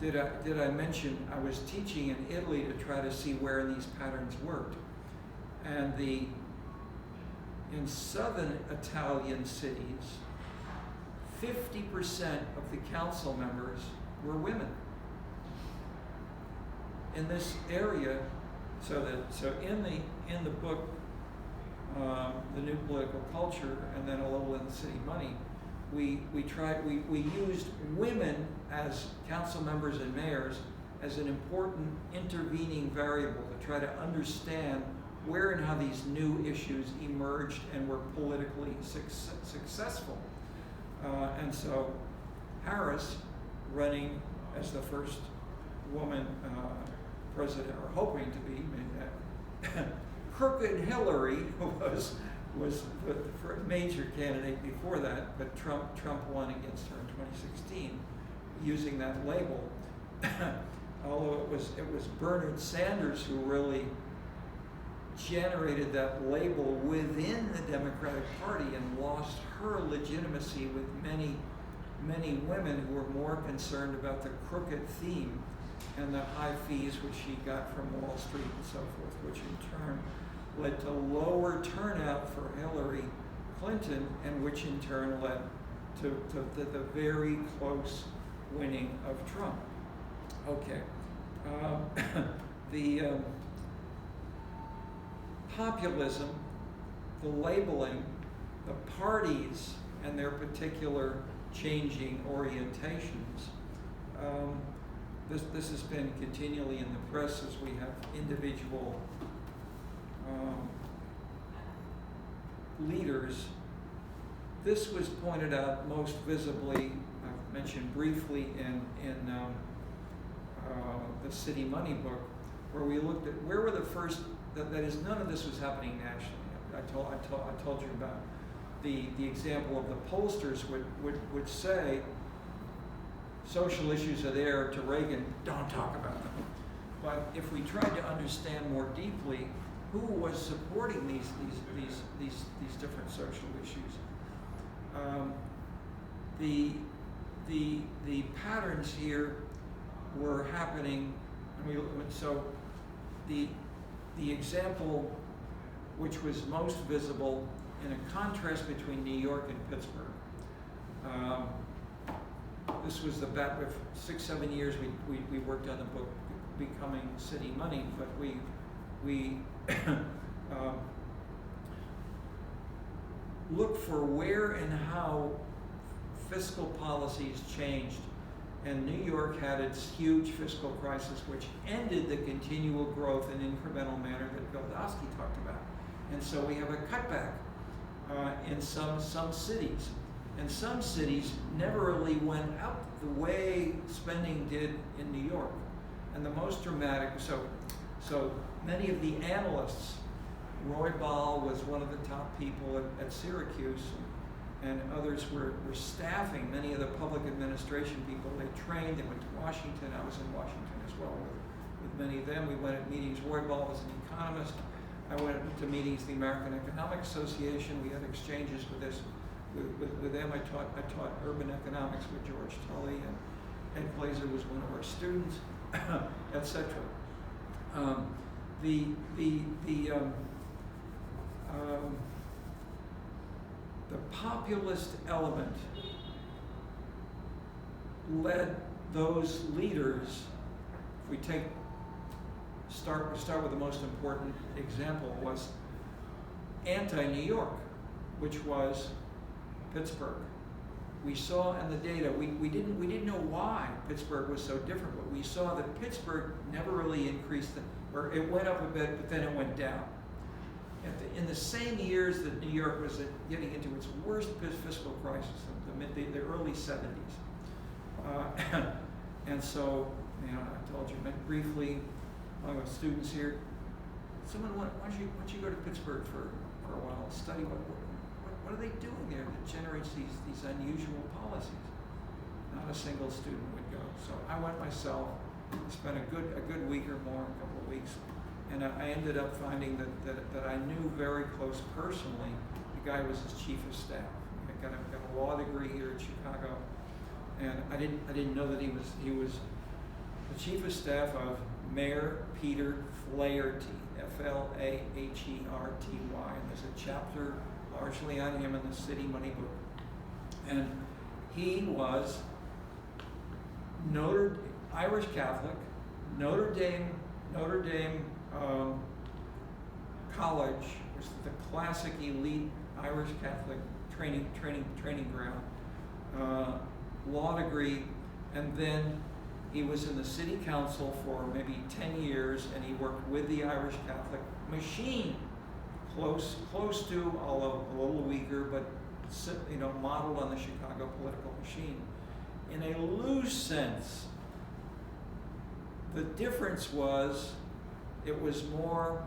Did I mention I was teaching in Italy to try to see where these patterns worked? And in southern Italian cities, 50% of the council members were women. In this area, so in the book, The New Political Culture, and then a little in the City Money, we used women as council members and mayors as an important intervening variable to try to understand where and how these new issues emerged and were politically successful. And so Harris, running as the first woman president, or hoping to be, crooked Hillary was the major candidate before that, but Trump won against her in 2016 using that label. Although it was Bernard Sanders who really generated that label within the Democratic Party and lost her legitimacy with many women who were more concerned about the crooked theme and the high fees which she got from Wall Street and so forth, which in turn led to lower turnout for Hillary Clinton, and which in turn led to the very close winning of Trump. Okay. The populism, the labeling, the parties and their particular changing orientations. This has been continually in the press as we have individual leaders. This was pointed out most visibly, I've mentioned briefly in the City Money book, where we looked at where were the first, that is, none of this was happening nationally. I told you about the example of the pollsters would say social issues are there to Reagan, don't talk about them. But if we tried to understand more deeply who was supporting these different social issues, the patterns here were happening. So the example which was most visible in a contrast between New York and Pittsburgh. This was with 6-7 years we worked on the book Becoming City Money, but we looked for where and how fiscal policies changed. And New York had its huge fiscal crisis, which ended the continual growth in incremental manner that Goldowski talked about. And so we have a cutback in some cities. And some cities never really went up the way spending did in New York. And the most dramatic, so many of the analysts, Roy Ball was one of the top people at Syracuse, and others were staffing many of the public administration people. They trained, they went to Washington. I was in Washington as well with many of them. We went at meetings. Roy Ball was an economist. I went to meetings, the American Economic Association. We had exchanges with them. I taught urban economics with George Tully, and Ed Glazer was one of our students, etc. The populist element led those leaders. If we start with the most important example, was anti-New York, which was Pittsburgh. We saw in the data, we didn't know why Pittsburgh was so different, but we saw that Pittsburgh never really increased, or it went up a bit, but then it went down. In the same years that New York was getting into its worst fiscal crisis, the early 70s. And so, I told you briefly, among the students here, why don't you go to Pittsburgh for a while and study what are they doing there that generates these unusual policies? Not a single student would go. So I went myself, spent a good week or more, a couple of weeks. And I ended up finding that I knew very close personally the guy was his chief of staff. I got a law degree here in Chicago, and I didn't know that he was the chief of staff of Mayor Peter Flaherty, Flaherty, and there's a chapter largely on him in the City Money book. And he was Irish Catholic, Notre Dame College was the classic elite Irish Catholic training ground. law degree, and then he was in the city council for maybe 10 years, and he worked with the Irish Catholic machine, close to, although a little weaker, but modeled on the Chicago political machine. In a loose sense, the difference was, it was more,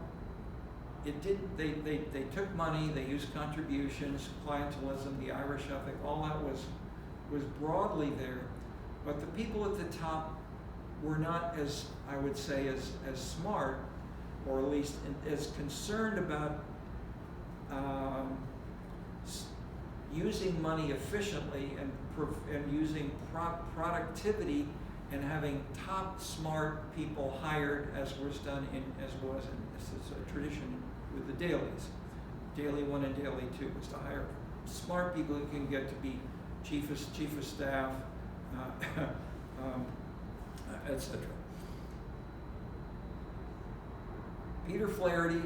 they took money, they used contributions, clientelism, the Irish ethic, all that was broadly there, but the people at the top were not, as I would say, as smart, or at least as concerned about using money efficiently and using productivity and having top smart people hired, as was this is a tradition with the dailies. Daily 1 and Daily 2 was to hire smart people who can get to be chief of staff, etc. Peter Flaherty,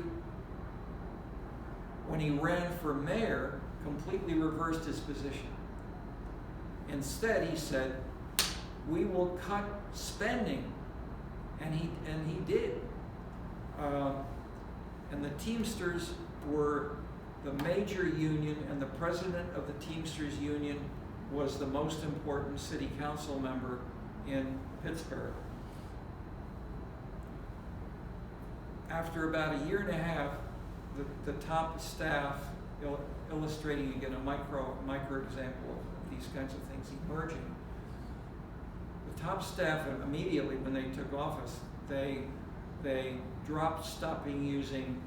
when he ran for mayor, completely reversed his position. Instead, he said, we will cut spending, and he did. And the Teamsters were the major union, and the president of the Teamsters Union was the most important city council member in Pittsburgh. After about a year and a half, the top staff, illustrating again a micro example of these kinds of things emerging, the top staff immediately when they took office, they stopping using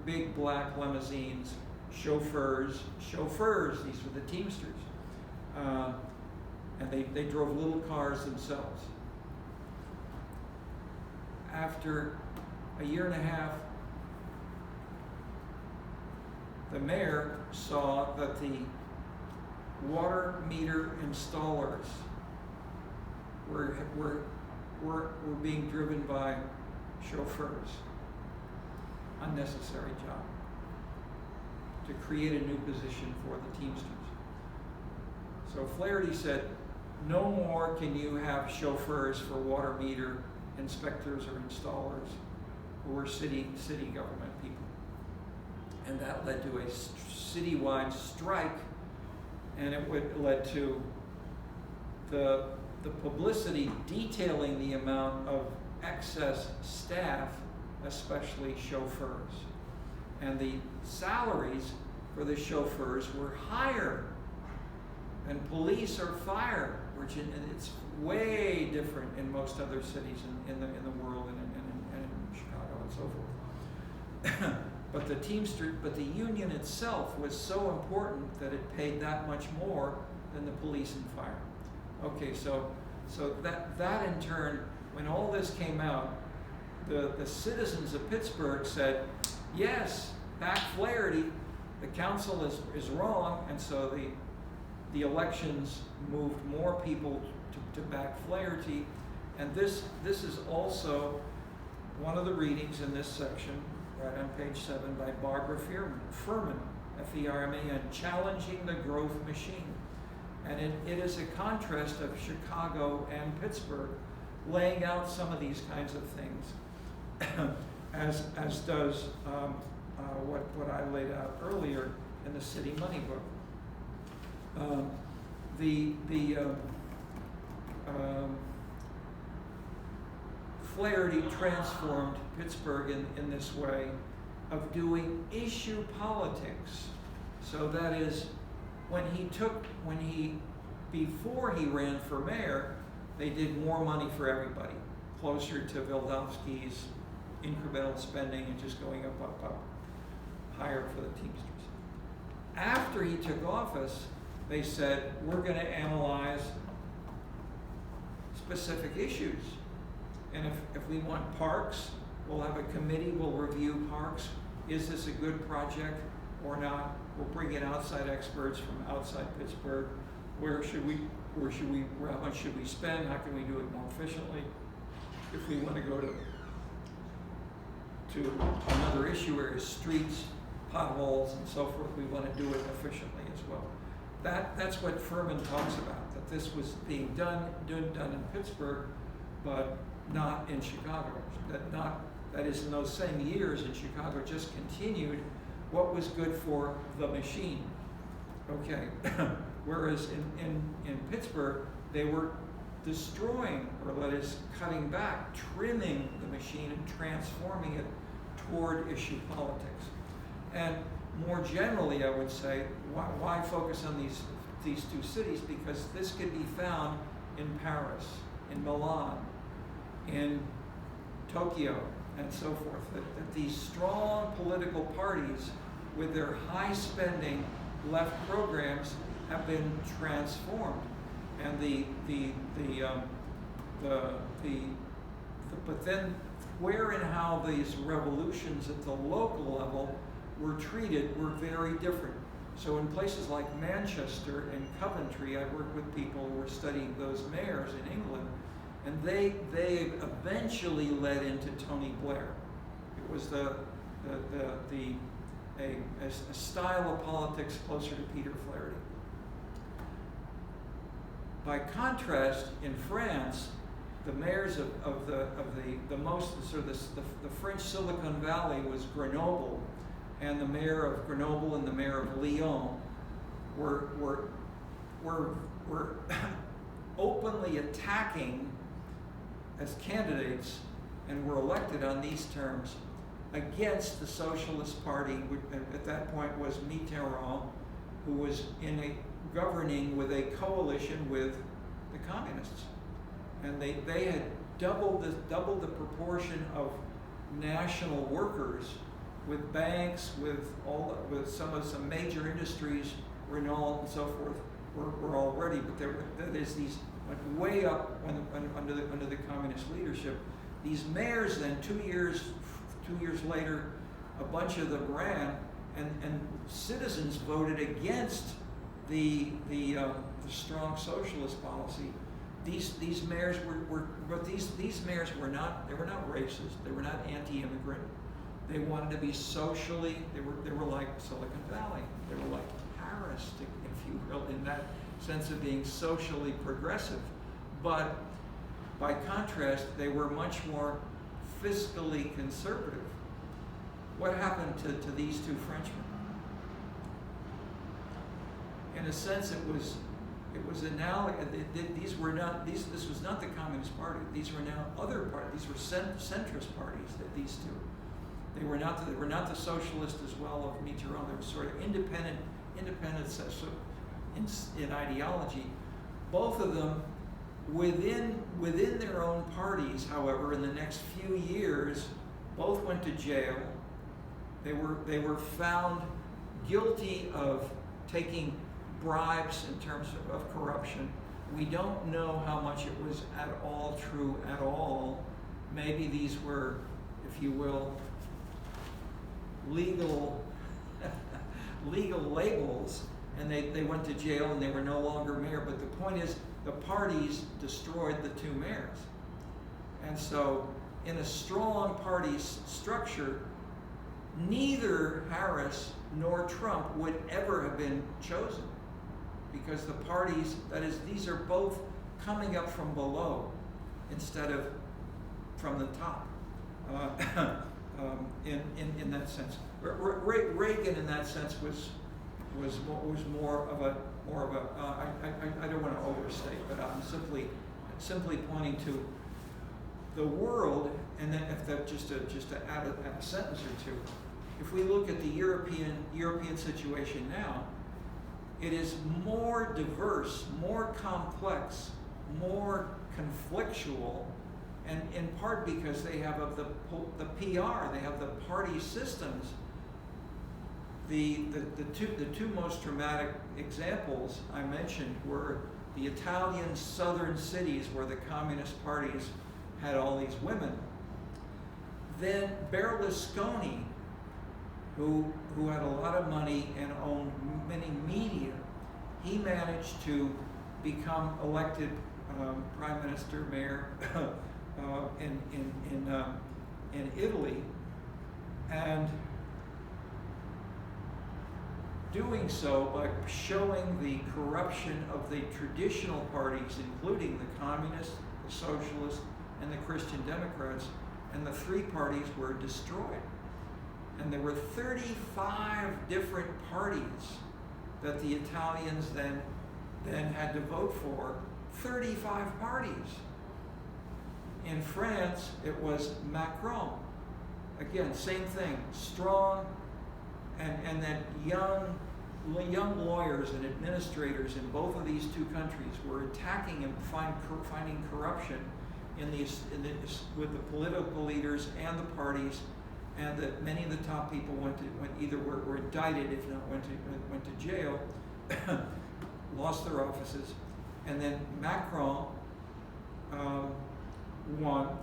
big black limousines, chauffeurs, these were the Teamsters, and they drove little cars themselves. After a year and a half, the mayor saw that the water meter installers were being driven by chauffeurs. Unnecessary job. To create a new position for the Teamsters. So Flaherty said, no more can you have chauffeurs for water meter inspectors or installers who are city government people. And that led to a citywide strike, and it led to the publicity detailing the amount of excess staff, especially chauffeurs. And the salaries for the chauffeurs were higher than police or fire, and it's way different in most other cities in the world and in Chicago and so forth. But the union itself was so important that it paid that much more than the police and fire. Okay, so that in turn, when all this came out, the citizens of Pittsburgh said, yes, back Flaherty, the council is wrong, and so the elections moved more people to back Flaherty. And this is also one of the readings in this section, right on page 7, by Barbara Furman, F-E-R-M-A-N, Challenging the Growth Machine. And it is a contrast of Chicago and Pittsburgh, laying out some of these kinds of things, as does what I laid out earlier in the City Money book. Flaherty transformed Pittsburgh in this way of doing issue politics. So that is, before he ran for mayor, they did more money for everybody, closer to Wildowski's incremental spending and just going up, higher for the Teamsters. After he took office, they said, we're going to analyze specific issues. And if we want parks, we'll have a committee, we'll review parks. Is this a good project or not? We'll bring in outside experts from outside Pittsburgh. How much should we spend? How can we do it more efficiently? If we want to go to another issue area, streets, potholes, and so forth, we want to do it efficiently as well. That's what Furman talks about, that this was being done in Pittsburgh, but not in Chicago. That is, in those same years in Chicago, just continued what was good for the machine. Okay, whereas in Pittsburgh, they were destroying, or that is, cutting back, trimming the machine and transforming it toward issue politics. And more generally, I would say, why focus on these two cities? Because this could be found in Paris, in Milan, in Tokyo, and so forth. That these strong political parties, with their high spending left programs, have been transformed. And but then where and how these revolutions at the local level were treated were very different. So in places like Manchester and Coventry, I worked with people who were studying those mayors in England, and they eventually led into Tony Blair. It was a style of politics closer to Peter Flaherty. By contrast, in France, the mayors of the most sort of the French Silicon Valley was Grenoble, and the mayor of Grenoble and the mayor of Lyon were openly attacking as candidates, and were elected on these terms, against the Socialist Party, which at that point was Mitterrand, who was governing with a coalition with the communists. And they had doubled the proportion of national workers, with banks, with some major industries, Renault and so forth, were already, but there's these went way up under the communist leadership. These mayors then 2 years later, a bunch of them ran, and citizens voted against the strong socialist policy. These mayors these mayors were not racist. They were not anti-immigrant. They wanted to be socially. They were like Silicon Valley. They were like Paris, if you will, in that sense of being socially progressive. But by contrast, they were much more fiscally conservative. What happened to these two Frenchmen? In a sense, it was analogous. This was not the Communist Party. These were now other parties. These were centrist parties. These two. They were not the socialist as well of Mitterrand. They were sort of independent in ideology. Both of them, within their own parties, however, in the next few years, both went to jail. They were found guilty of taking bribes in terms of corruption. We don't know how much it was at all true at all. Maybe these were, if you will, legal labels, and they went to jail and they were no longer mayor. But the point is, the parties destroyed the two mayors. And so in a strong party structure, neither Harris nor Trump would ever have been chosen, because the parties, that is, these are both coming up from below instead of from the top. In that sense, Reagan in that sense was more of a I don't want to overstate, but I'm simply pointing to the world. And then just to add a sentence or two, if we look at the European situation now, it is more diverse, more complex, more conflictual, and in part because they have the PR, they have the party systems. The two most dramatic examples I mentioned were the Italian southern cities where the communist parties had all these women. Then Berlusconi, who had a lot of money and owned many media, he managed to become elected prime minister, mayor in Italy, and doing so by showing the corruption of the traditional parties, including the communists, the socialists, and the Christian Democrats, and the three parties were destroyed. And there were 35 different parties that the Italians then had to vote for. 35 parties. In France, it was Macron. Again, same thing, strong, and then young lawyers and administrators in both of these two countries were attacking and finding corruption with the political leaders and the parties, and that many of the top people either were indicted, if not went to jail, lost their offices, and then Macron won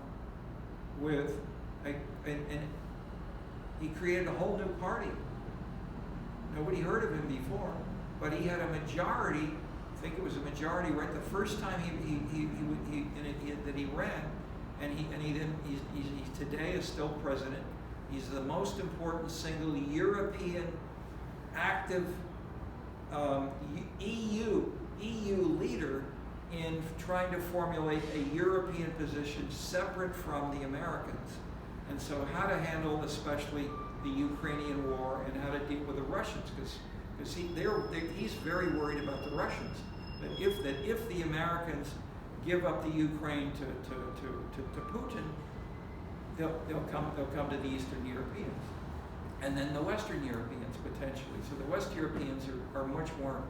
with he created a whole new party. Nobody heard of him before, but he had a majority. I think it was a majority right the first time that he ran, and he today is still president. He's the most important single European active EU leader in trying to formulate a European position separate from the Americans. And so how to handle especially the Ukrainian war and how to deal with the Russians, because he's very worried about the Russians. That if the Americans give up the Ukraine to Putin, they'll come to the Eastern Europeans, and then the Western Europeans potentially. So the West Europeans are much more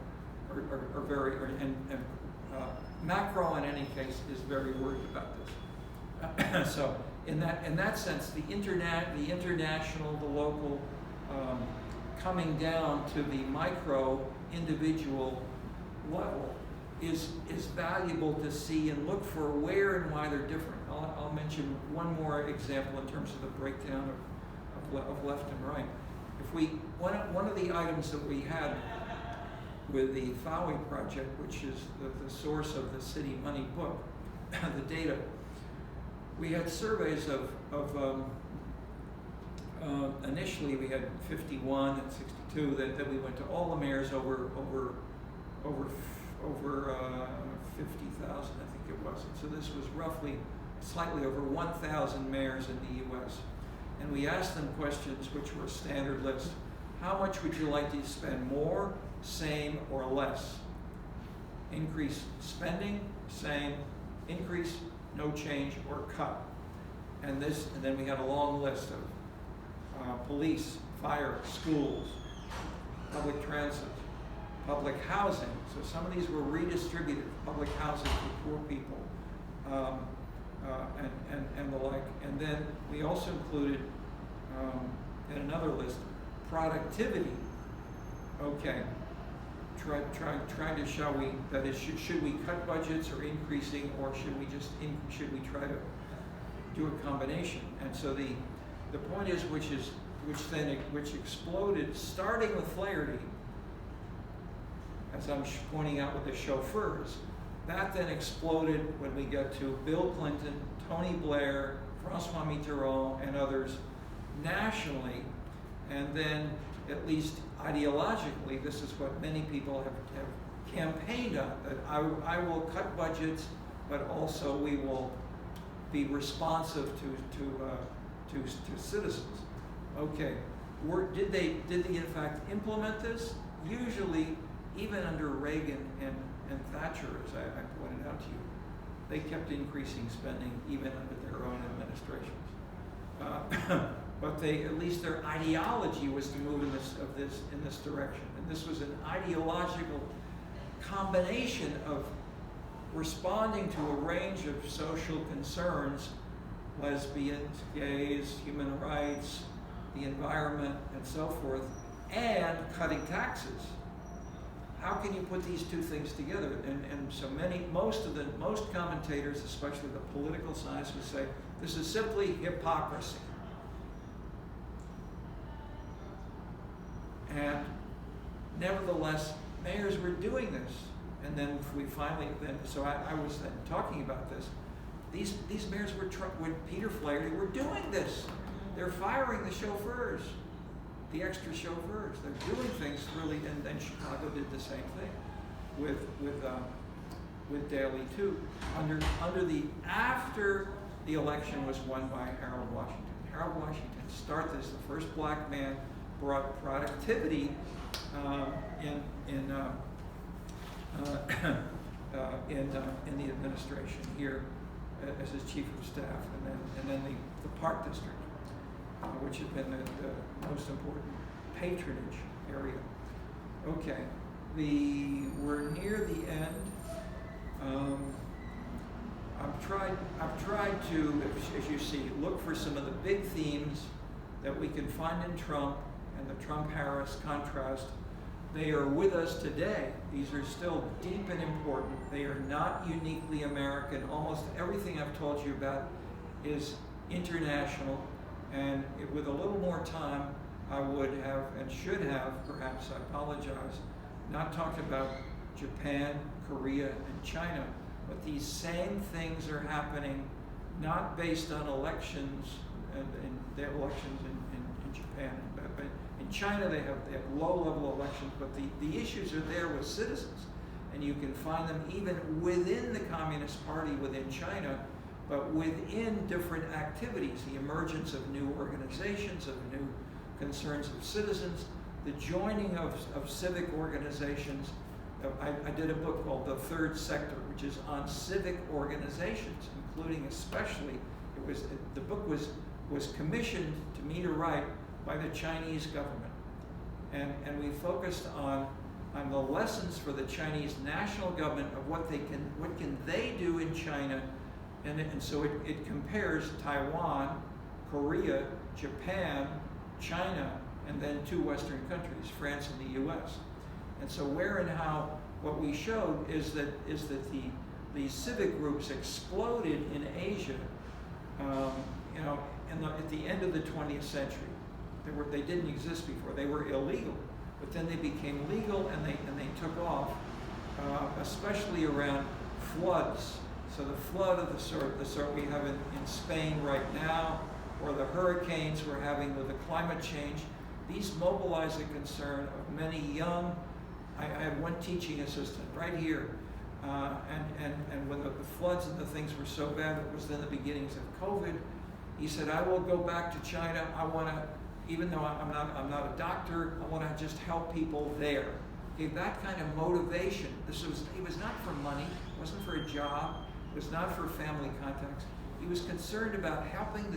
Macron in any case is very worried about this. So in that sense, the international, the local, coming down to the micro individual level is valuable to see and look for where and why they're different. I'll mention one more example in terms of the breakdown of left and right. One of the items that we had with the Fowey project, which is the source of the City Money book, the data, we had surveys of initially we had 51 and 62 that we went to all the mayors over 50,000, I think it was. And so this was roughly slightly over 1,000 mayors in the U.S. And we asked them questions which were a standard list. How much would you like to spend more, same, or less? Increase spending, same, increase, no change, or cut. And then we had a long list of police, fire, schools, public transit, public housing. So some of these were redistributed, public housing for poor people, and the like. And then we also included in another list, productivity. Okay, trying to show that is, should we cut budgets or increasing, or should we try to do a combination? And so the point is, which exploded, starting with Flaherty, as I'm pointing out with the chauffeurs, that then exploded when we got to Bill Clinton, Tony Blair, Francois Mitterrand, and others nationally, and then at least ideologically, this is what many people have campaigned on, that I will cut budgets, but also we will be responsive to citizens. Okay, did they in fact implement this? Usually, even under Reagan and Thatcher, as I pointed out to you, they kept increasing spending even under their own administrations. But at least their ideology was to move in this direction. And this was an ideological combination of responding to a range of social concerns, lesbians, gays, human rights, the environment, and so forth, and cutting taxes. How can you put these two things together? And so most commentators, especially the political science, would say this is simply hypocrisy. And nevertheless, mayors were doing this. And then we finally, so I was then talking about this. These mayors with Peter Flaherty were doing this. They're firing the chauffeurs. the extra chauffeurs. They're doing things really, and then Chicago did the same thing with Daley too. After the election was won by Harold Washington. Harold Washington started as the first black man, brought productivity in the administration here as his chief of staff, and then the Park District, which had been the most important patronage area. Okay, we're near the end. I've tried to, as you see, look for some of the big themes that we can find in Trump and the Trump-Harris contrast. They are with us today. These are still deep and important. They are not uniquely American. Almost everything I've told you about is international, and with a little more time, I would have, and should have, perhaps, I apologize, not talked about Japan, Korea, and China, but these same things are happening, not based on elections, and they have elections in Japan, but in China they have low-level elections, but the issues are there with citizens, and you can find them even within the Communist Party within China, but within different activities, the emergence of new organizations, of new concerns of citizens, the joining of civic organizations. I did a book called The Third Sector, which is on civic organizations, including especially, the book was commissioned to me to write by the Chinese government. And we focused on the lessons for the Chinese national government of what can they do in China, and so it compares Taiwan, Korea, Japan, China, and then two Western countries, France and the US. And so where and how, what we showed is that the civic groups exploded in Asia, at the end of the 20th century. They didn't exist before. They were illegal, but then they became legal and they took off, especially around floods. So the flood of the sort we have in Spain right now, or the hurricanes we're having with the climate change, these mobilize a concern of many young. I had one teaching assistant right here, and when the floods and the things were so bad, it was then the beginnings of COVID. He said, "I will go back to China. I want to, even though I'm not a doctor, I want to just help people there." Okay, that kind of motivation. He was not for money. It wasn't for a job. It was not for family contacts. He was concerned about helping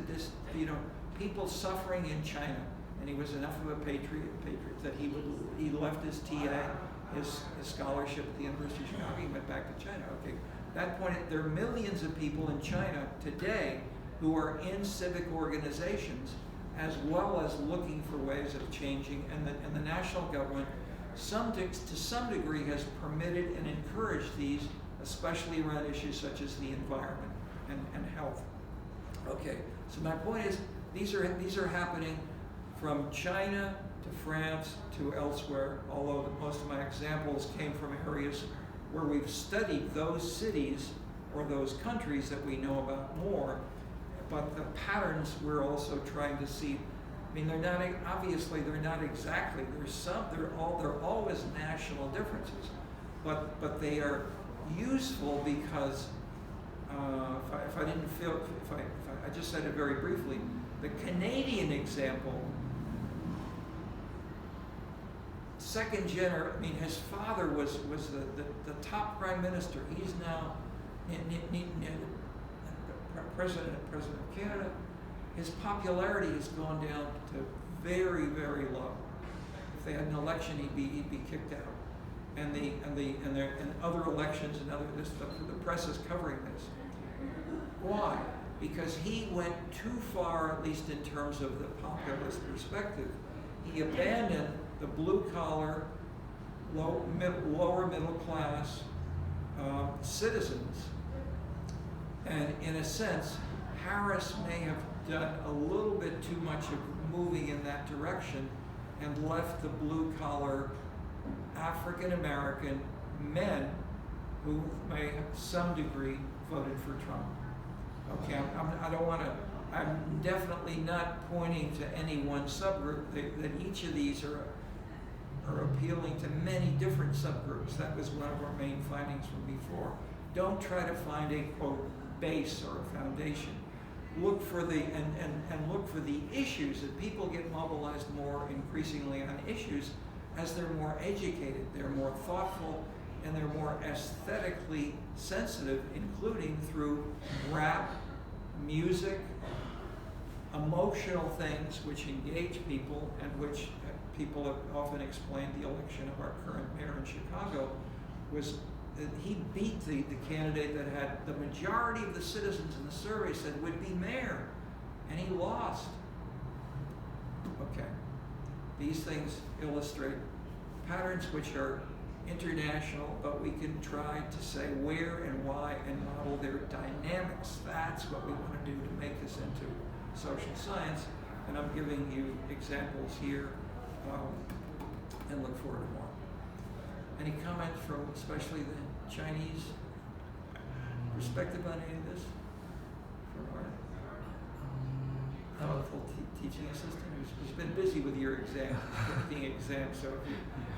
people suffering in China. And he was enough of a patriot that he left his TA, his scholarship at the University of Chicago. He went back to China. Okay, at that point, there are millions of people in China today who are in civic organizations, as well as looking for ways of changing. And the national government, to some degree, has permitted and encouraged these, especially around issues such as the environment and health. Okay, so my point is, these are happening from China to France to elsewhere, although most of my examples came from areas where we've studied those cities or those countries that we know about more, but the patterns we're also trying to see. I mean, they're not exactly, they're always national differences, but they are useful because I just said it very briefly, the Canadian example, his father was the top prime minister. He's now president of Canada. His popularity has gone down to very, very low. If they had an election, he'd be kicked out. And other elections and the press is covering this. Why? Because he went too far, at least in terms of the populist perspective. He abandoned the blue-collar, lower middle class citizens. And in a sense, Harris may have done a little bit too much of moving in that direction and left the blue-collar African-American men who may have some degree voted for Trump. Okay, I don't want to I'm definitely not pointing to any one subgroup, that each of these are appealing to many different subgroups. That was one of our main findings from before. Don't try to find a, quote, base or a foundation. Look for the, and look for the issues, that people get mobilized more increasingly on issues as they're more educated, they're more thoughtful, and they're more aesthetically sensitive, including through rap, music, emotional things which engage people, and which people have often explained the election of our current mayor in Chicago was that he beat the candidate that had the majority of the citizens in the survey said would be mayor, and he lost. Okay. These things illustrate patterns which are international, but we can try to say where and why and model their dynamics. That's what we want to do to make this into social science, and I'm giving you examples here, and look forward to more. Any comment from especially the Chinese perspective on any of this? From our thoughtful teaching assistant who's been busy with your exam, taking exams, so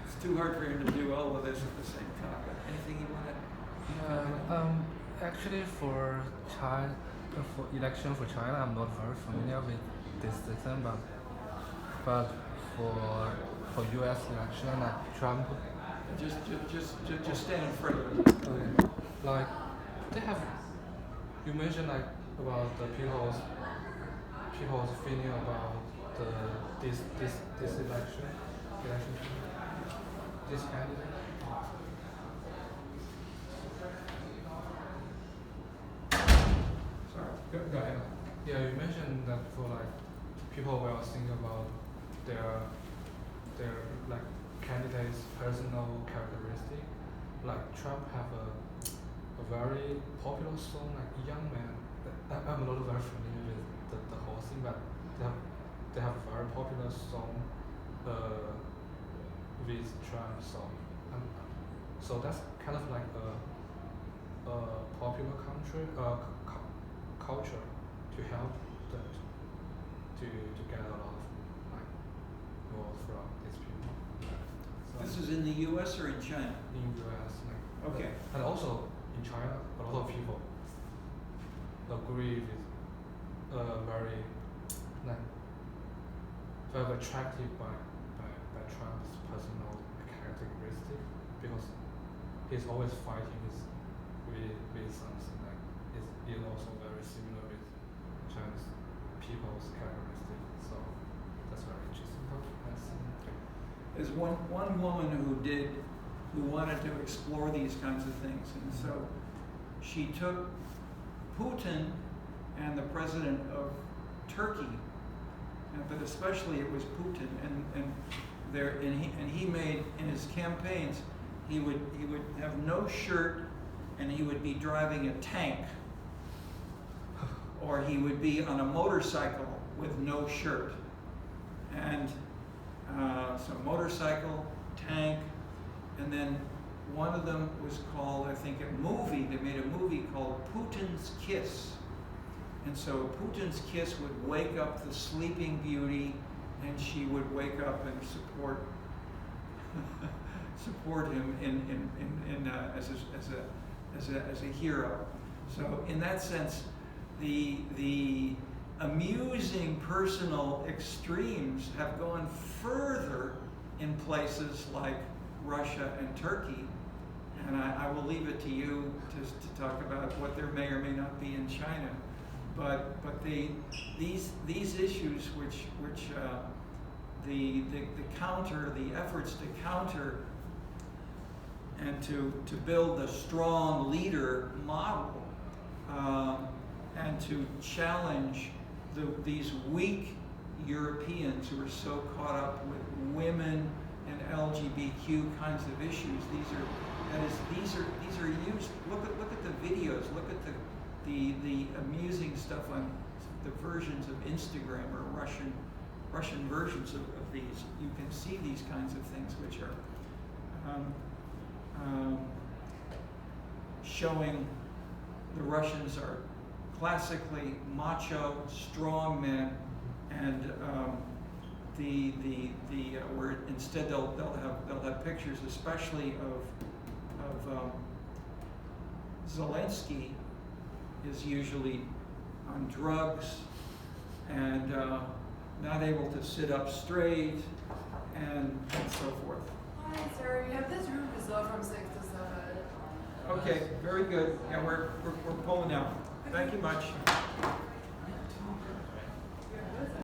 it's too hard for him to do all of this at the same time. But anything you want to? Actually, for China, for election for China, I'm not very familiar with this system, but for U.S. election, like Trump. Just stand in front of it. Okay. Like they have, you mentioned like about the people's feeling about this election, this candidate. Sorry. Go ahead. Yeah, you mentioned that for like people will think about their like candidate's personal characteristic. Like Trump have a very popular song like Young Man. I'm not very familiar with the whole thing, but they have a very popular song with Trump song. So that's kind of like a popular culture to help them to get a lot of like votes from these people. So This is in the U.S. or in China? in US, like Okay. and also in China, a lot of people agree with very like very attracted by Trump's personal characteristic, because he's always fighting with something like is also very similar with Chinese people's characteristic. So that's very interesting. There's one woman who wanted to explore these kinds of things, and so she took Putin and the president of Turkey, but especially it was Putin, and he made in his campaigns he would have no shirt, and he would be driving a tank, or he would be on a motorcycle with no shirt, and so motorcycle, tank, and then one of them was called, I think, a movie. They made a movie called Putin's Kiss. And so Putin's Kiss would wake up the sleeping beauty, and she would wake up and support him as a hero. So in that sense, the amusing personal extremes have gone further in places like Russia and Turkey, and I will leave it to you to talk about what there may or may not be in China. But these issues which the efforts to counter and to build a strong leader model, and to challenge these weak Europeans who are so caught up with women and LGBTQ kinds of issues. These are used. Look at the videos. Look at the amusing stuff on the versions of Instagram or Russian versions of these. You can see these kinds of things which are showing the Russians are classically macho, strong men, and where instead they'll have pictures, especially of Zelensky is usually on drugs and not able to sit up straight and so forth. Hi, sir. We have this room reserved from 6 to 7. Okay, very good. Yeah, we're pulling out. Thank you much.